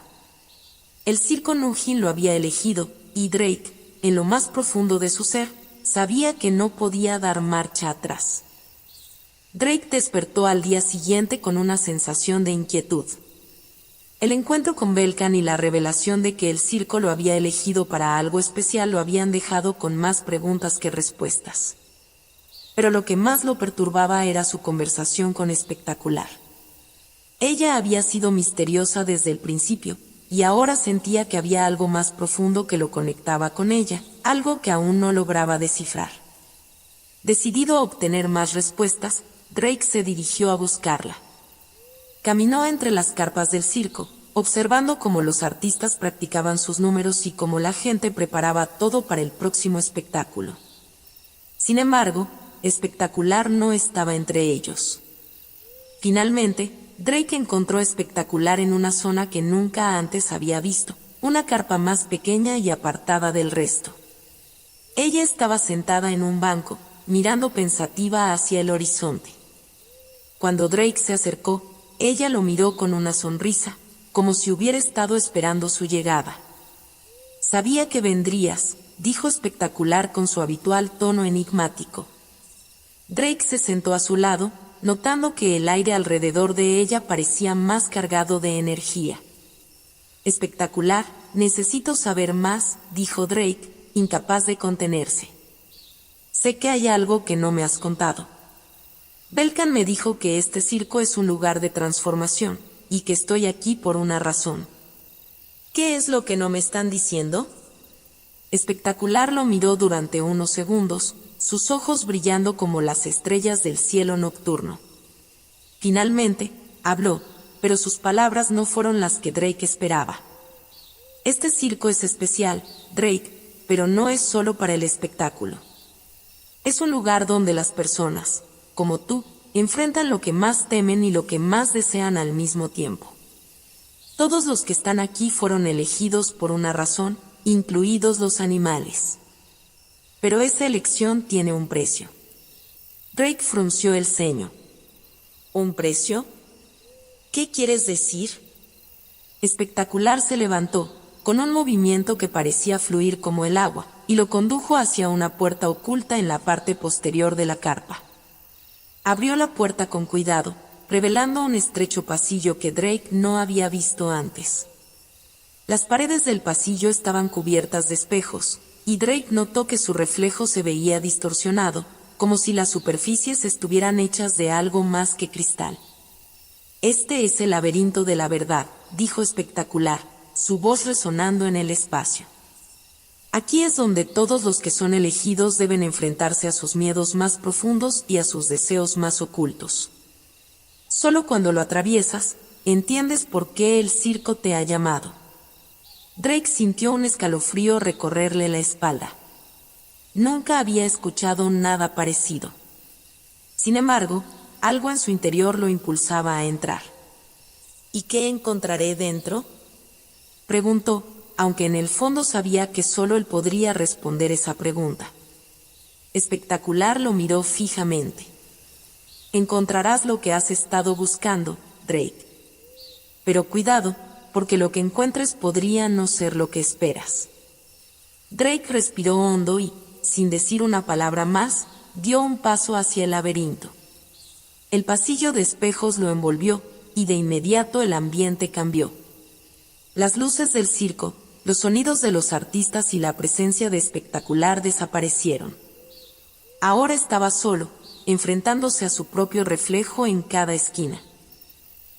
El circo Nujin lo había elegido, y Drake, en lo más profundo de su ser, sabía que no podía dar marcha atrás. Drake despertó al día siguiente con una sensación de inquietud. El encuentro con Belkan y la revelación de que el circo lo había elegido para algo especial lo habían dejado con más preguntas que respuestas. Pero lo que más lo perturbaba era su conversación con Espectacular. Ella había sido misteriosa desde el principio, y ahora sentía que había algo más profundo que lo conectaba con ella, algo que aún no lograba descifrar. Decidido a obtener más respuestas, Drake se dirigió a buscarla. Caminó entre las carpas del circo, observando cómo los artistas practicaban sus números y cómo la gente preparaba todo para el próximo espectáculo. Sin embargo, Espectacular no estaba entre ellos. Finalmente, Drake encontró Espectacular en una zona que nunca antes había visto, una carpa más pequeña y apartada del resto. Ella estaba sentada en un banco, mirando pensativa hacia el horizonte. Cuando Drake se acercó, ella lo miró con una sonrisa, como si hubiera estado esperando su llegada. Sabía que vendrías, dijo Espectacular con su habitual tono enigmático. Drake se sentó a su lado, notando que el aire alrededor de ella parecía más cargado de energía. Espectacular, necesito saber más, dijo Drake, incapaz de contenerse. Sé que hay algo que no me has contado. Belkan me dijo que este circo es un lugar de transformación, y que estoy aquí por una razón. ¿Qué es lo que no me están diciendo? Espectacular lo miró durante unos segundos, sus ojos brillando como las estrellas del cielo nocturno. Finalmente, habló, pero sus palabras no fueron las que Drake esperaba. Este circo es especial, Drake, pero no es solo para el espectáculo. Es un lugar donde las personas, como tú, enfrentan lo que más temen y lo que más desean al mismo tiempo. Todos los que están aquí fueron elegidos por una razón, incluidos los animales. Pero esa elección tiene un precio. Drake frunció el ceño. ¿Un precio? ¿Qué quieres decir? Espectacular se levantó, con un movimiento que parecía fluir como el agua, y lo condujo hacia una puerta oculta en la parte posterior de la carpa. Abrió la puerta con cuidado, revelando un estrecho pasillo que Drake no había visto antes. Las paredes del pasillo estaban cubiertas de espejos, y Drake notó que su reflejo se veía distorsionado, como si las superficies estuvieran hechas de algo más que cristal. Este es el laberinto de la verdad, dijo Espectacular, su voz resonando en el espacio. Aquí es donde todos los que son elegidos deben enfrentarse a sus miedos más profundos y a sus deseos más ocultos. Solo cuando lo atraviesas, entiendes por qué el circo te ha llamado. Drake sintió un escalofrío recorrerle la espalda. Nunca había escuchado nada parecido. Sin embargo, algo en su interior lo impulsaba a entrar. ¿Y qué encontraré dentro?, preguntó, aunque en el fondo sabía que solo él podría responder esa pregunta. Espectacular lo miró fijamente. Encontrarás lo que has estado buscando, Drake. Pero cuidado, porque lo que encuentres podría no ser lo que esperas. Drake respiró hondo y, sin decir una palabra más, dio un paso hacia el laberinto. El pasillo de espejos lo envolvió, y de inmediato el ambiente cambió. Las luces del circo, los sonidos de los artistas y la presencia de Espectacular desaparecieron. Ahora estaba solo, enfrentándose a su propio reflejo en cada esquina.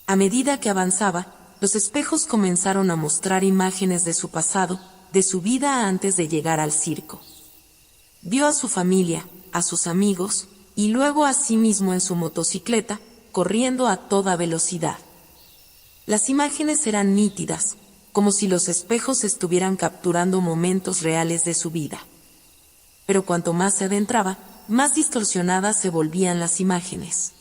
A medida que avanzaba, los espejos comenzaron a mostrar imágenes de su pasado, de su vida antes de llegar al circo. Vio a su familia, a sus amigos, y luego a sí mismo en su motocicleta, corriendo a toda velocidad. Las imágenes eran nítidas, como si los espejos estuvieran capturando momentos reales de su vida. Pero cuanto más se adentraba, más distorsionadas se volvían las imágenes.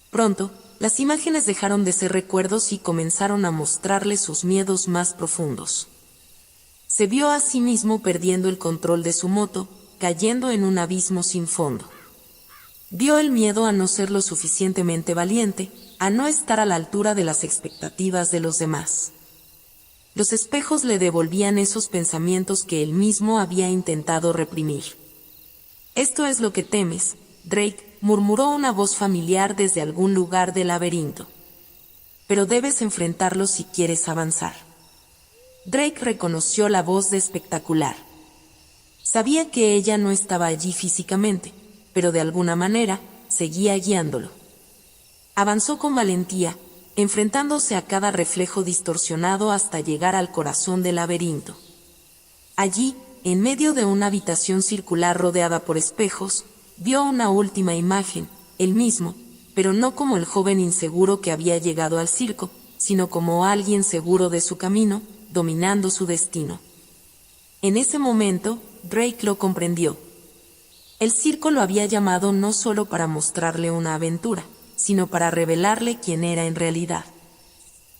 Pronto, las imágenes dejaron de ser recuerdos y comenzaron a mostrarle sus miedos más profundos. Se vio a sí mismo perdiendo el control de su moto, cayendo en un abismo sin fondo. Vio el miedo a no ser lo suficientemente valiente, a no estar a la altura de las expectativas de los demás. Los espejos le devolvían esos pensamientos que él mismo había intentado reprimir. «Esto es lo que temes, Drake», murmuró una voz familiar desde algún lugar del laberinto. «Pero debes enfrentarlo si quieres avanzar». Drake reconoció la voz de Espectacular. Sabía que ella no estaba allí físicamente, pero de alguna manera, seguía guiándolo. Avanzó con valentía, enfrentándose a cada reflejo distorsionado hasta llegar al corazón del laberinto. Allí, en medio de una habitación circular rodeada por espejos, vio una última imagen, él mismo, pero no como el joven inseguro que había llegado al circo, sino como alguien seguro de su camino, dominando su destino. En ese momento, Drake lo comprendió. El circo lo había llamado no solo para mostrarle una aventura, sino para revelarle quién era en realidad.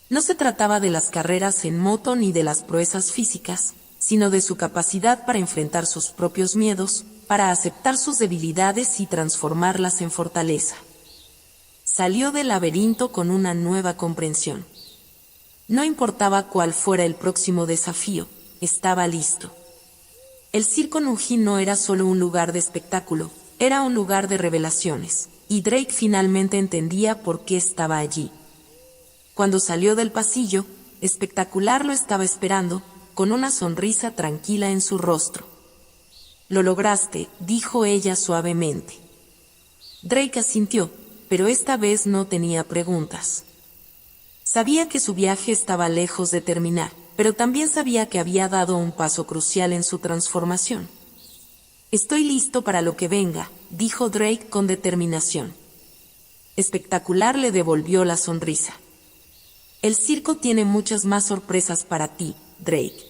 No se trataba de las carreras en moto ni de las proezas físicas, sino de su capacidad para enfrentar sus propios miedos, para aceptar sus debilidades y transformarlas en fortaleza. Salió del laberinto con una nueva comprensión. No importaba cuál fuera el próximo desafío, estaba listo. El circo Nunji no era solo un lugar de espectáculo, era un lugar de revelaciones. Y Drake finalmente entendía por qué estaba allí. Cuando salió del pasillo, Espectacular lo estaba esperando, con una sonrisa tranquila en su rostro. «Lo lograste», dijo ella suavemente. Drake asintió, pero esta vez no tenía preguntas. Sabía que su viaje estaba lejos de terminar, pero también sabía que había dado un paso crucial en su transformación. «Estoy listo para lo que venga», dijo Drake con determinación. Espectacular le devolvió la sonrisa. «El circo tiene muchas más sorpresas para ti, Drake.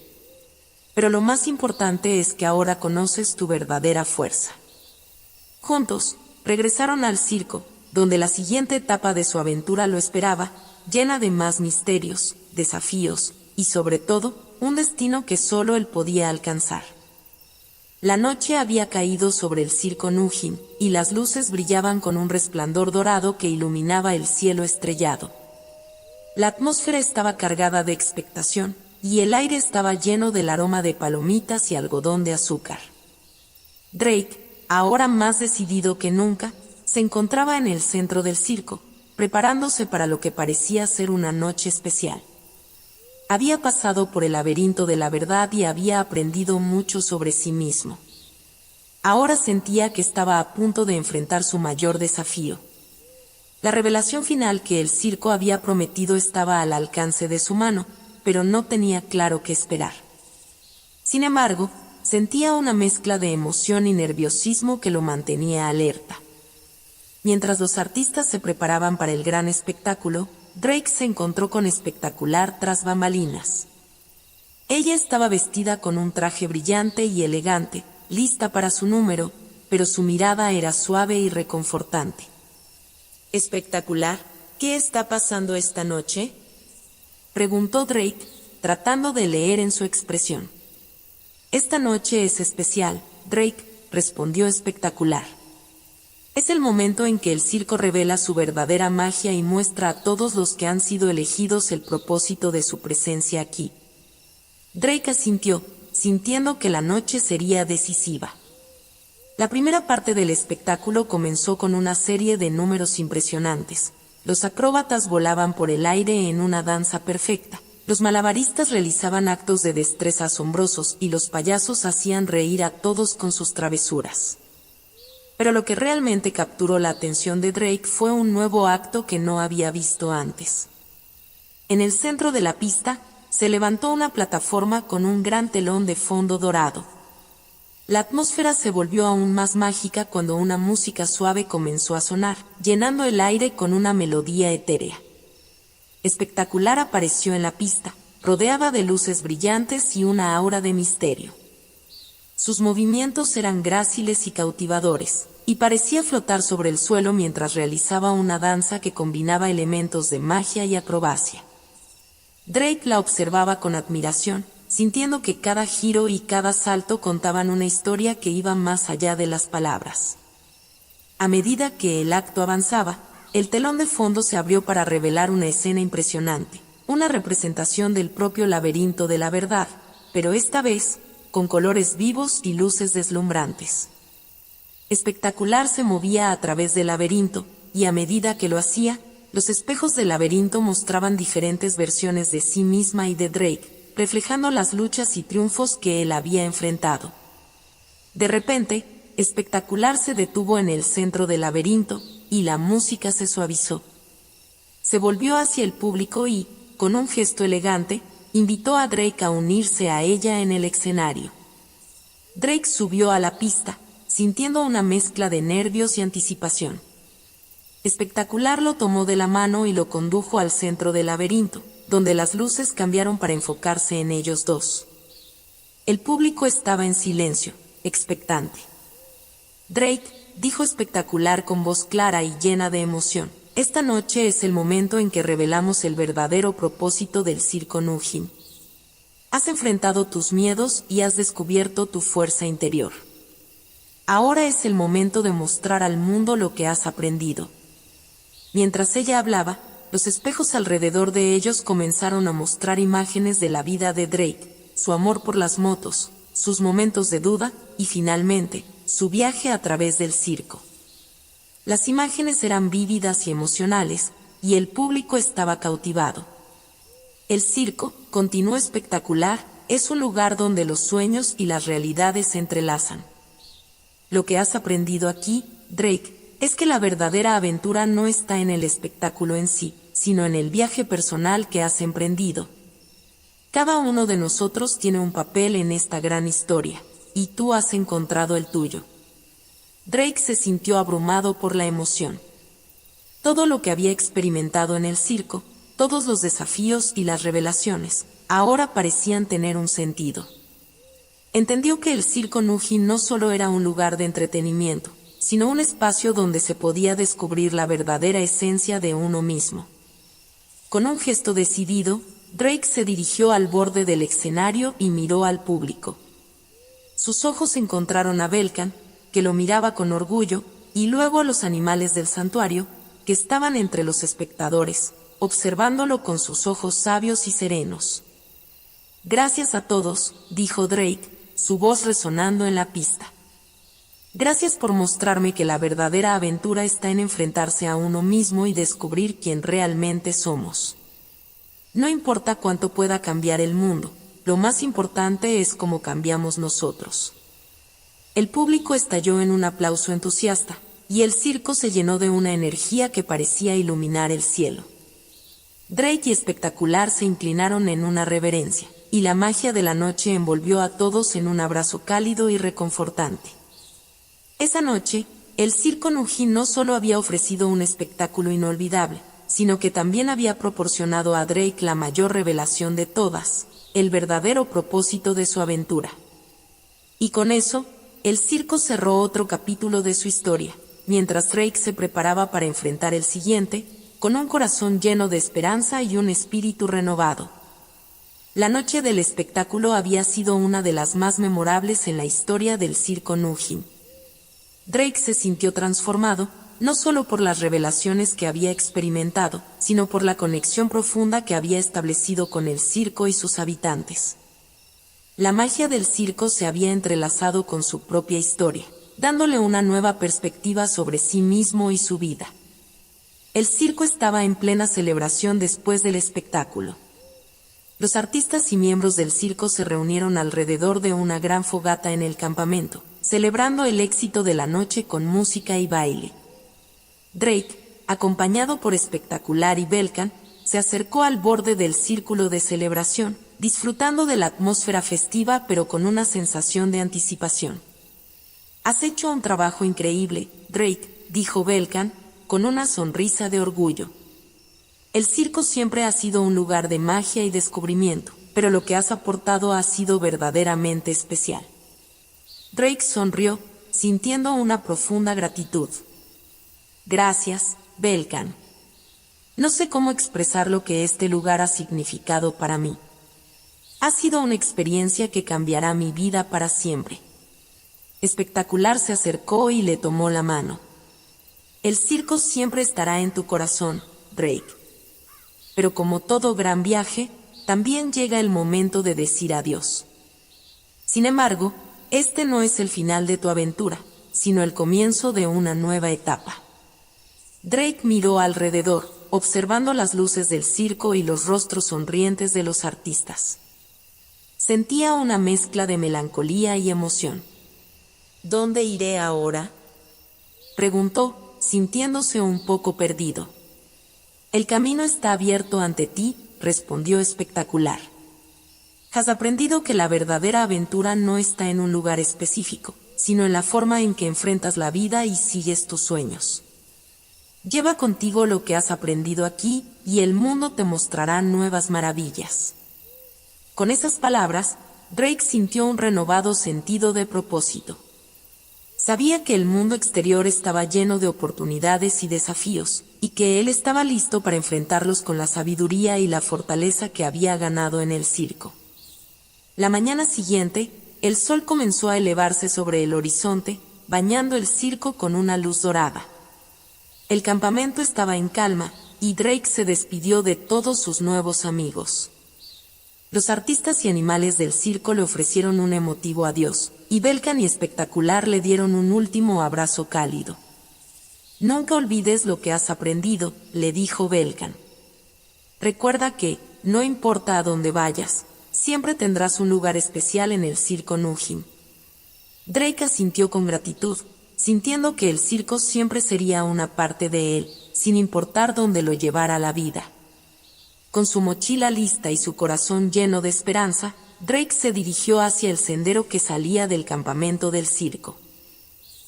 Pero lo más importante es que ahora conoces tu verdadera fuerza. Juntos, regresaron al circo, donde la siguiente etapa de su aventura lo esperaba, llena de más misterios, desafíos, y sobre todo, un destino que solo él podía alcanzar. La noche había caído sobre el circo Nujin, y las luces brillaban con un resplandor dorado que iluminaba el cielo estrellado. La atmósfera estaba cargada de expectación, y el aire estaba lleno del aroma de palomitas y algodón de azúcar. Drake, ahora más decidido que nunca, se encontraba en el centro del circo, preparándose para lo que parecía ser una noche especial. Había pasado por el laberinto de la verdad y había aprendido mucho sobre sí mismo. Ahora sentía que estaba a punto de enfrentar su mayor desafío. La revelación final que el circo había prometido estaba al alcance de su mano, pero no tenía claro qué esperar. Sin embargo, sentía una mezcla de emoción y nerviosismo que lo mantenía alerta. Mientras los artistas se preparaban para el gran espectáculo, Drake se encontró con Espectacular tras bambalinas. Ella estaba vestida con un traje brillante y elegante, lista para su número, pero su mirada era suave y reconfortante. «Espectacular, ¿qué está pasando esta noche?», preguntó Drake, tratando de leer en su expresión. «Esta noche es especial, Drake», respondió Espectacular. «Es el momento en que el circo revela su verdadera magia y muestra a todos los que han sido elegidos el propósito de su presencia aquí». Drake asintió, sintiendo que la noche sería decisiva. La primera parte del espectáculo comenzó con una serie de números impresionantes. Los acróbatas volaban por el aire en una danza perfecta, los malabaristas realizaban actos de destreza asombrosos y los payasos hacían reír a todos con sus travesuras. Pero lo que realmente capturó la atención de Drake fue un nuevo acto que no había visto antes. En el centro de la pista, se levantó una plataforma con un gran telón de fondo dorado. La atmósfera se volvió aún más mágica cuando una música suave comenzó a sonar, llenando el aire con una melodía etérea. Espectacular apareció en la pista, rodeada de luces brillantes y una aura de misterio. Sus movimientos eran gráciles y cautivadores, y parecía flotar sobre el suelo mientras realizaba una danza que combinaba elementos de magia y acrobacia. Drake la observaba con admiración, sintiendo que cada giro y cada salto contaban una historia que iba más allá de las palabras. A medida que el acto avanzaba, el telón de fondo se abrió para revelar una escena impresionante, una representación del propio laberinto de la verdad, pero esta vez, con colores vivos y luces deslumbrantes. Espectacular se movía a través del laberinto, y a medida que lo hacía, los espejos del laberinto mostraban diferentes versiones de sí misma y de Drake, reflejando las luchas y triunfos que él había enfrentado. De repente, Espectacular se detuvo en el centro del laberinto, y la música se suavizó. Se volvió hacia el público y, con un gesto elegante, invitó a Drake a unirse a ella en el escenario. Drake subió a la pista, sintiendo una mezcla de nervios y anticipación. Espectacular lo tomó de la mano y lo condujo al centro del laberinto, donde las luces cambiaron para enfocarse en ellos dos. El público estaba en silencio, expectante. Drake, dijo Espectacular con voz clara y llena de emoción, «Esta noche es el momento en que revelamos el verdadero propósito del circo Nujin. Has enfrentado tus miedos y has descubierto tu fuerza interior. Ahora es el momento de mostrar al mundo lo que has aprendido». Mientras ella hablaba, los espejos alrededor de ellos comenzaron a mostrar imágenes de la vida de Drake, su amor por las motos, sus momentos de duda y, finalmente, su viaje a través del circo. Las imágenes eran vívidas y emocionales, y el público estaba cautivado. El circo, continuó Espectacular, es un lugar donde los sueños y las realidades se entrelazan. Lo que has aprendido aquí, Drake, es que la verdadera aventura no está en el espectáculo en sí, sino en el viaje personal que has emprendido. Cada uno de nosotros tiene un papel en esta gran historia, y tú has encontrado el tuyo. Drake se sintió abrumado por la emoción. Todo lo que había experimentado en el circo, todos los desafíos y las revelaciones, ahora parecían tener un sentido. Entendió que el circo Nujin no solo era un lugar de entretenimiento, sino un espacio donde se podía descubrir la verdadera esencia de uno mismo. Con un gesto decidido, Drake se dirigió al borde del escenario y miró al público. Sus ojos encontraron a Belkan, que lo miraba con orgullo, y luego a los animales del santuario, que estaban entre los espectadores, observándolo con sus ojos sabios y serenos. «Gracias a todos», dijo Drake, su voz resonando en la pista. «Gracias por mostrarme que la verdadera aventura está en enfrentarse a uno mismo y descubrir quién realmente somos. No importa cuánto pueda cambiar el mundo, lo más importante es cómo cambiamos nosotros». El público estalló en un aplauso entusiasta, y el circo se llenó de una energía que parecía iluminar el cielo. Drake y Espectacular se inclinaron en una reverencia, y la magia de la noche envolvió a todos en un abrazo cálido y reconfortante. Esa noche, el circo Nujin no solo había ofrecido un espectáculo inolvidable, sino que también había proporcionado a Drake la mayor revelación de todas, el verdadero propósito de su aventura. Y con eso, el circo cerró otro capítulo de su historia, mientras Drake se preparaba para enfrentar el siguiente, con un corazón lleno de esperanza y un espíritu renovado. La noche del espectáculo había sido una de las más memorables en la historia del circo Nujin. Drake se sintió transformado, no solo por las revelaciones que había experimentado, sino por la conexión profunda que había establecido con el circo y sus habitantes. La magia del circo se había entrelazado con su propia historia, dándole una nueva perspectiva sobre sí mismo y su vida. El circo estaba en plena celebración después del espectáculo. Los artistas y miembros del circo se reunieron alrededor de una gran fogata en el campamento, celebrando el éxito de la noche con música y baile. Drake, acompañado por Espectacular y Belkan, se acercó al borde del círculo de celebración, disfrutando de la atmósfera festiva pero con una sensación de anticipación. «Has hecho un trabajo increíble, Drake», dijo Belkan, con una sonrisa de orgullo. «El circo siempre ha sido un lugar de magia y descubrimiento, pero lo que has aportado ha sido verdaderamente especial». Drake sonrió, sintiendo una profunda gratitud. «Gracias, Belkan. No sé cómo expresar lo que este lugar ha significado para mí. Ha sido una experiencia que cambiará mi vida para siempre». Espectacular se acercó y le tomó la mano. «El circo siempre estará en tu corazón, Drake. Pero como todo gran viaje, también llega el momento de decir adiós. Sin embargo, este no es el final de tu aventura, sino el comienzo de una nueva etapa». Drake miró alrededor, observando las luces del circo y los rostros sonrientes de los artistas. Sentía una mezcla de melancolía y emoción. «¿Dónde iré ahora?», preguntó, sintiéndose un poco perdido. «El camino está abierto ante ti», respondió Espectacular. «Has aprendido que la verdadera aventura no está en un lugar específico, sino en la forma en que enfrentas la vida y sigues tus sueños. Lleva contigo lo que has aprendido aquí, y el mundo te mostrará nuevas maravillas». Con esas palabras, Drake sintió un renovado sentido de propósito. Sabía que el mundo exterior estaba lleno de oportunidades y desafíos, y que él estaba listo para enfrentarlos con la sabiduría y la fortaleza que había ganado en el circo. La mañana siguiente, el sol comenzó a elevarse sobre el horizonte, bañando el circo con una luz dorada. El campamento estaba en calma, y Drake se despidió de todos sus nuevos amigos. Los artistas y animales del circo le ofrecieron un emotivo adiós, y Belkan y Espectacular le dieron un último abrazo cálido. «Nunca olvides lo que has aprendido», le dijo Belkan. «Recuerda que, no importa a dónde vayas, siempre tendrás un lugar especial en el circo Nujin». Drake asintió con gratitud, sintiendo que el circo siempre sería una parte de él, sin importar dónde lo llevara la vida. Con su mochila lista y su corazón lleno de esperanza, Drake se dirigió hacia el sendero que salía del campamento del circo.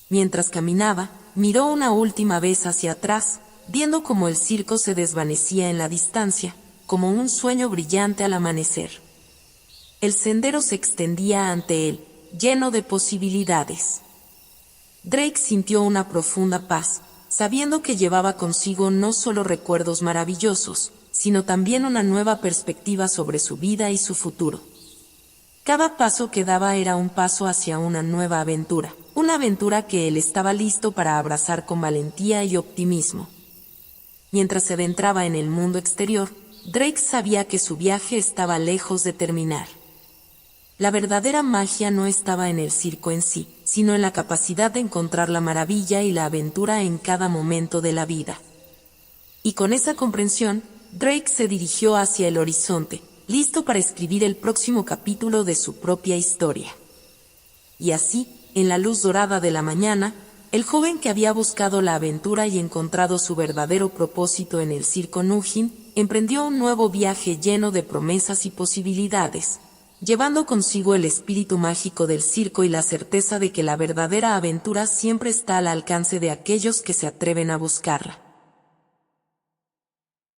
Mientras caminaba, miró una última vez hacia atrás, viendo cómo el circo se desvanecía en la distancia, como un sueño brillante al amanecer. El sendero se extendía ante él, lleno de posibilidades. Drake sintió una profunda paz, sabiendo que llevaba consigo no solo recuerdos maravillosos, sino también una nueva perspectiva sobre su vida y su futuro. Cada paso que daba era un paso hacia una nueva aventura, una aventura que él estaba listo para abrazar con valentía y optimismo. Mientras se adentraba en el mundo exterior, Drake sabía que su viaje estaba lejos de terminar. La verdadera magia no estaba en el circo en sí, sino en la capacidad de encontrar la maravilla y la aventura en cada momento de la vida. Y con esa comprensión, Drake se dirigió hacia el horizonte, listo para escribir el próximo capítulo de su propia historia. Y así, en la luz dorada de la mañana, el joven que había buscado la aventura y encontrado su verdadero propósito en el circo Nugin, emprendió un nuevo viaje lleno de promesas y posibilidades, llevando consigo el espíritu mágico del circo y la certeza de que la verdadera aventura siempre está al alcance de aquellos que se atreven a buscarla.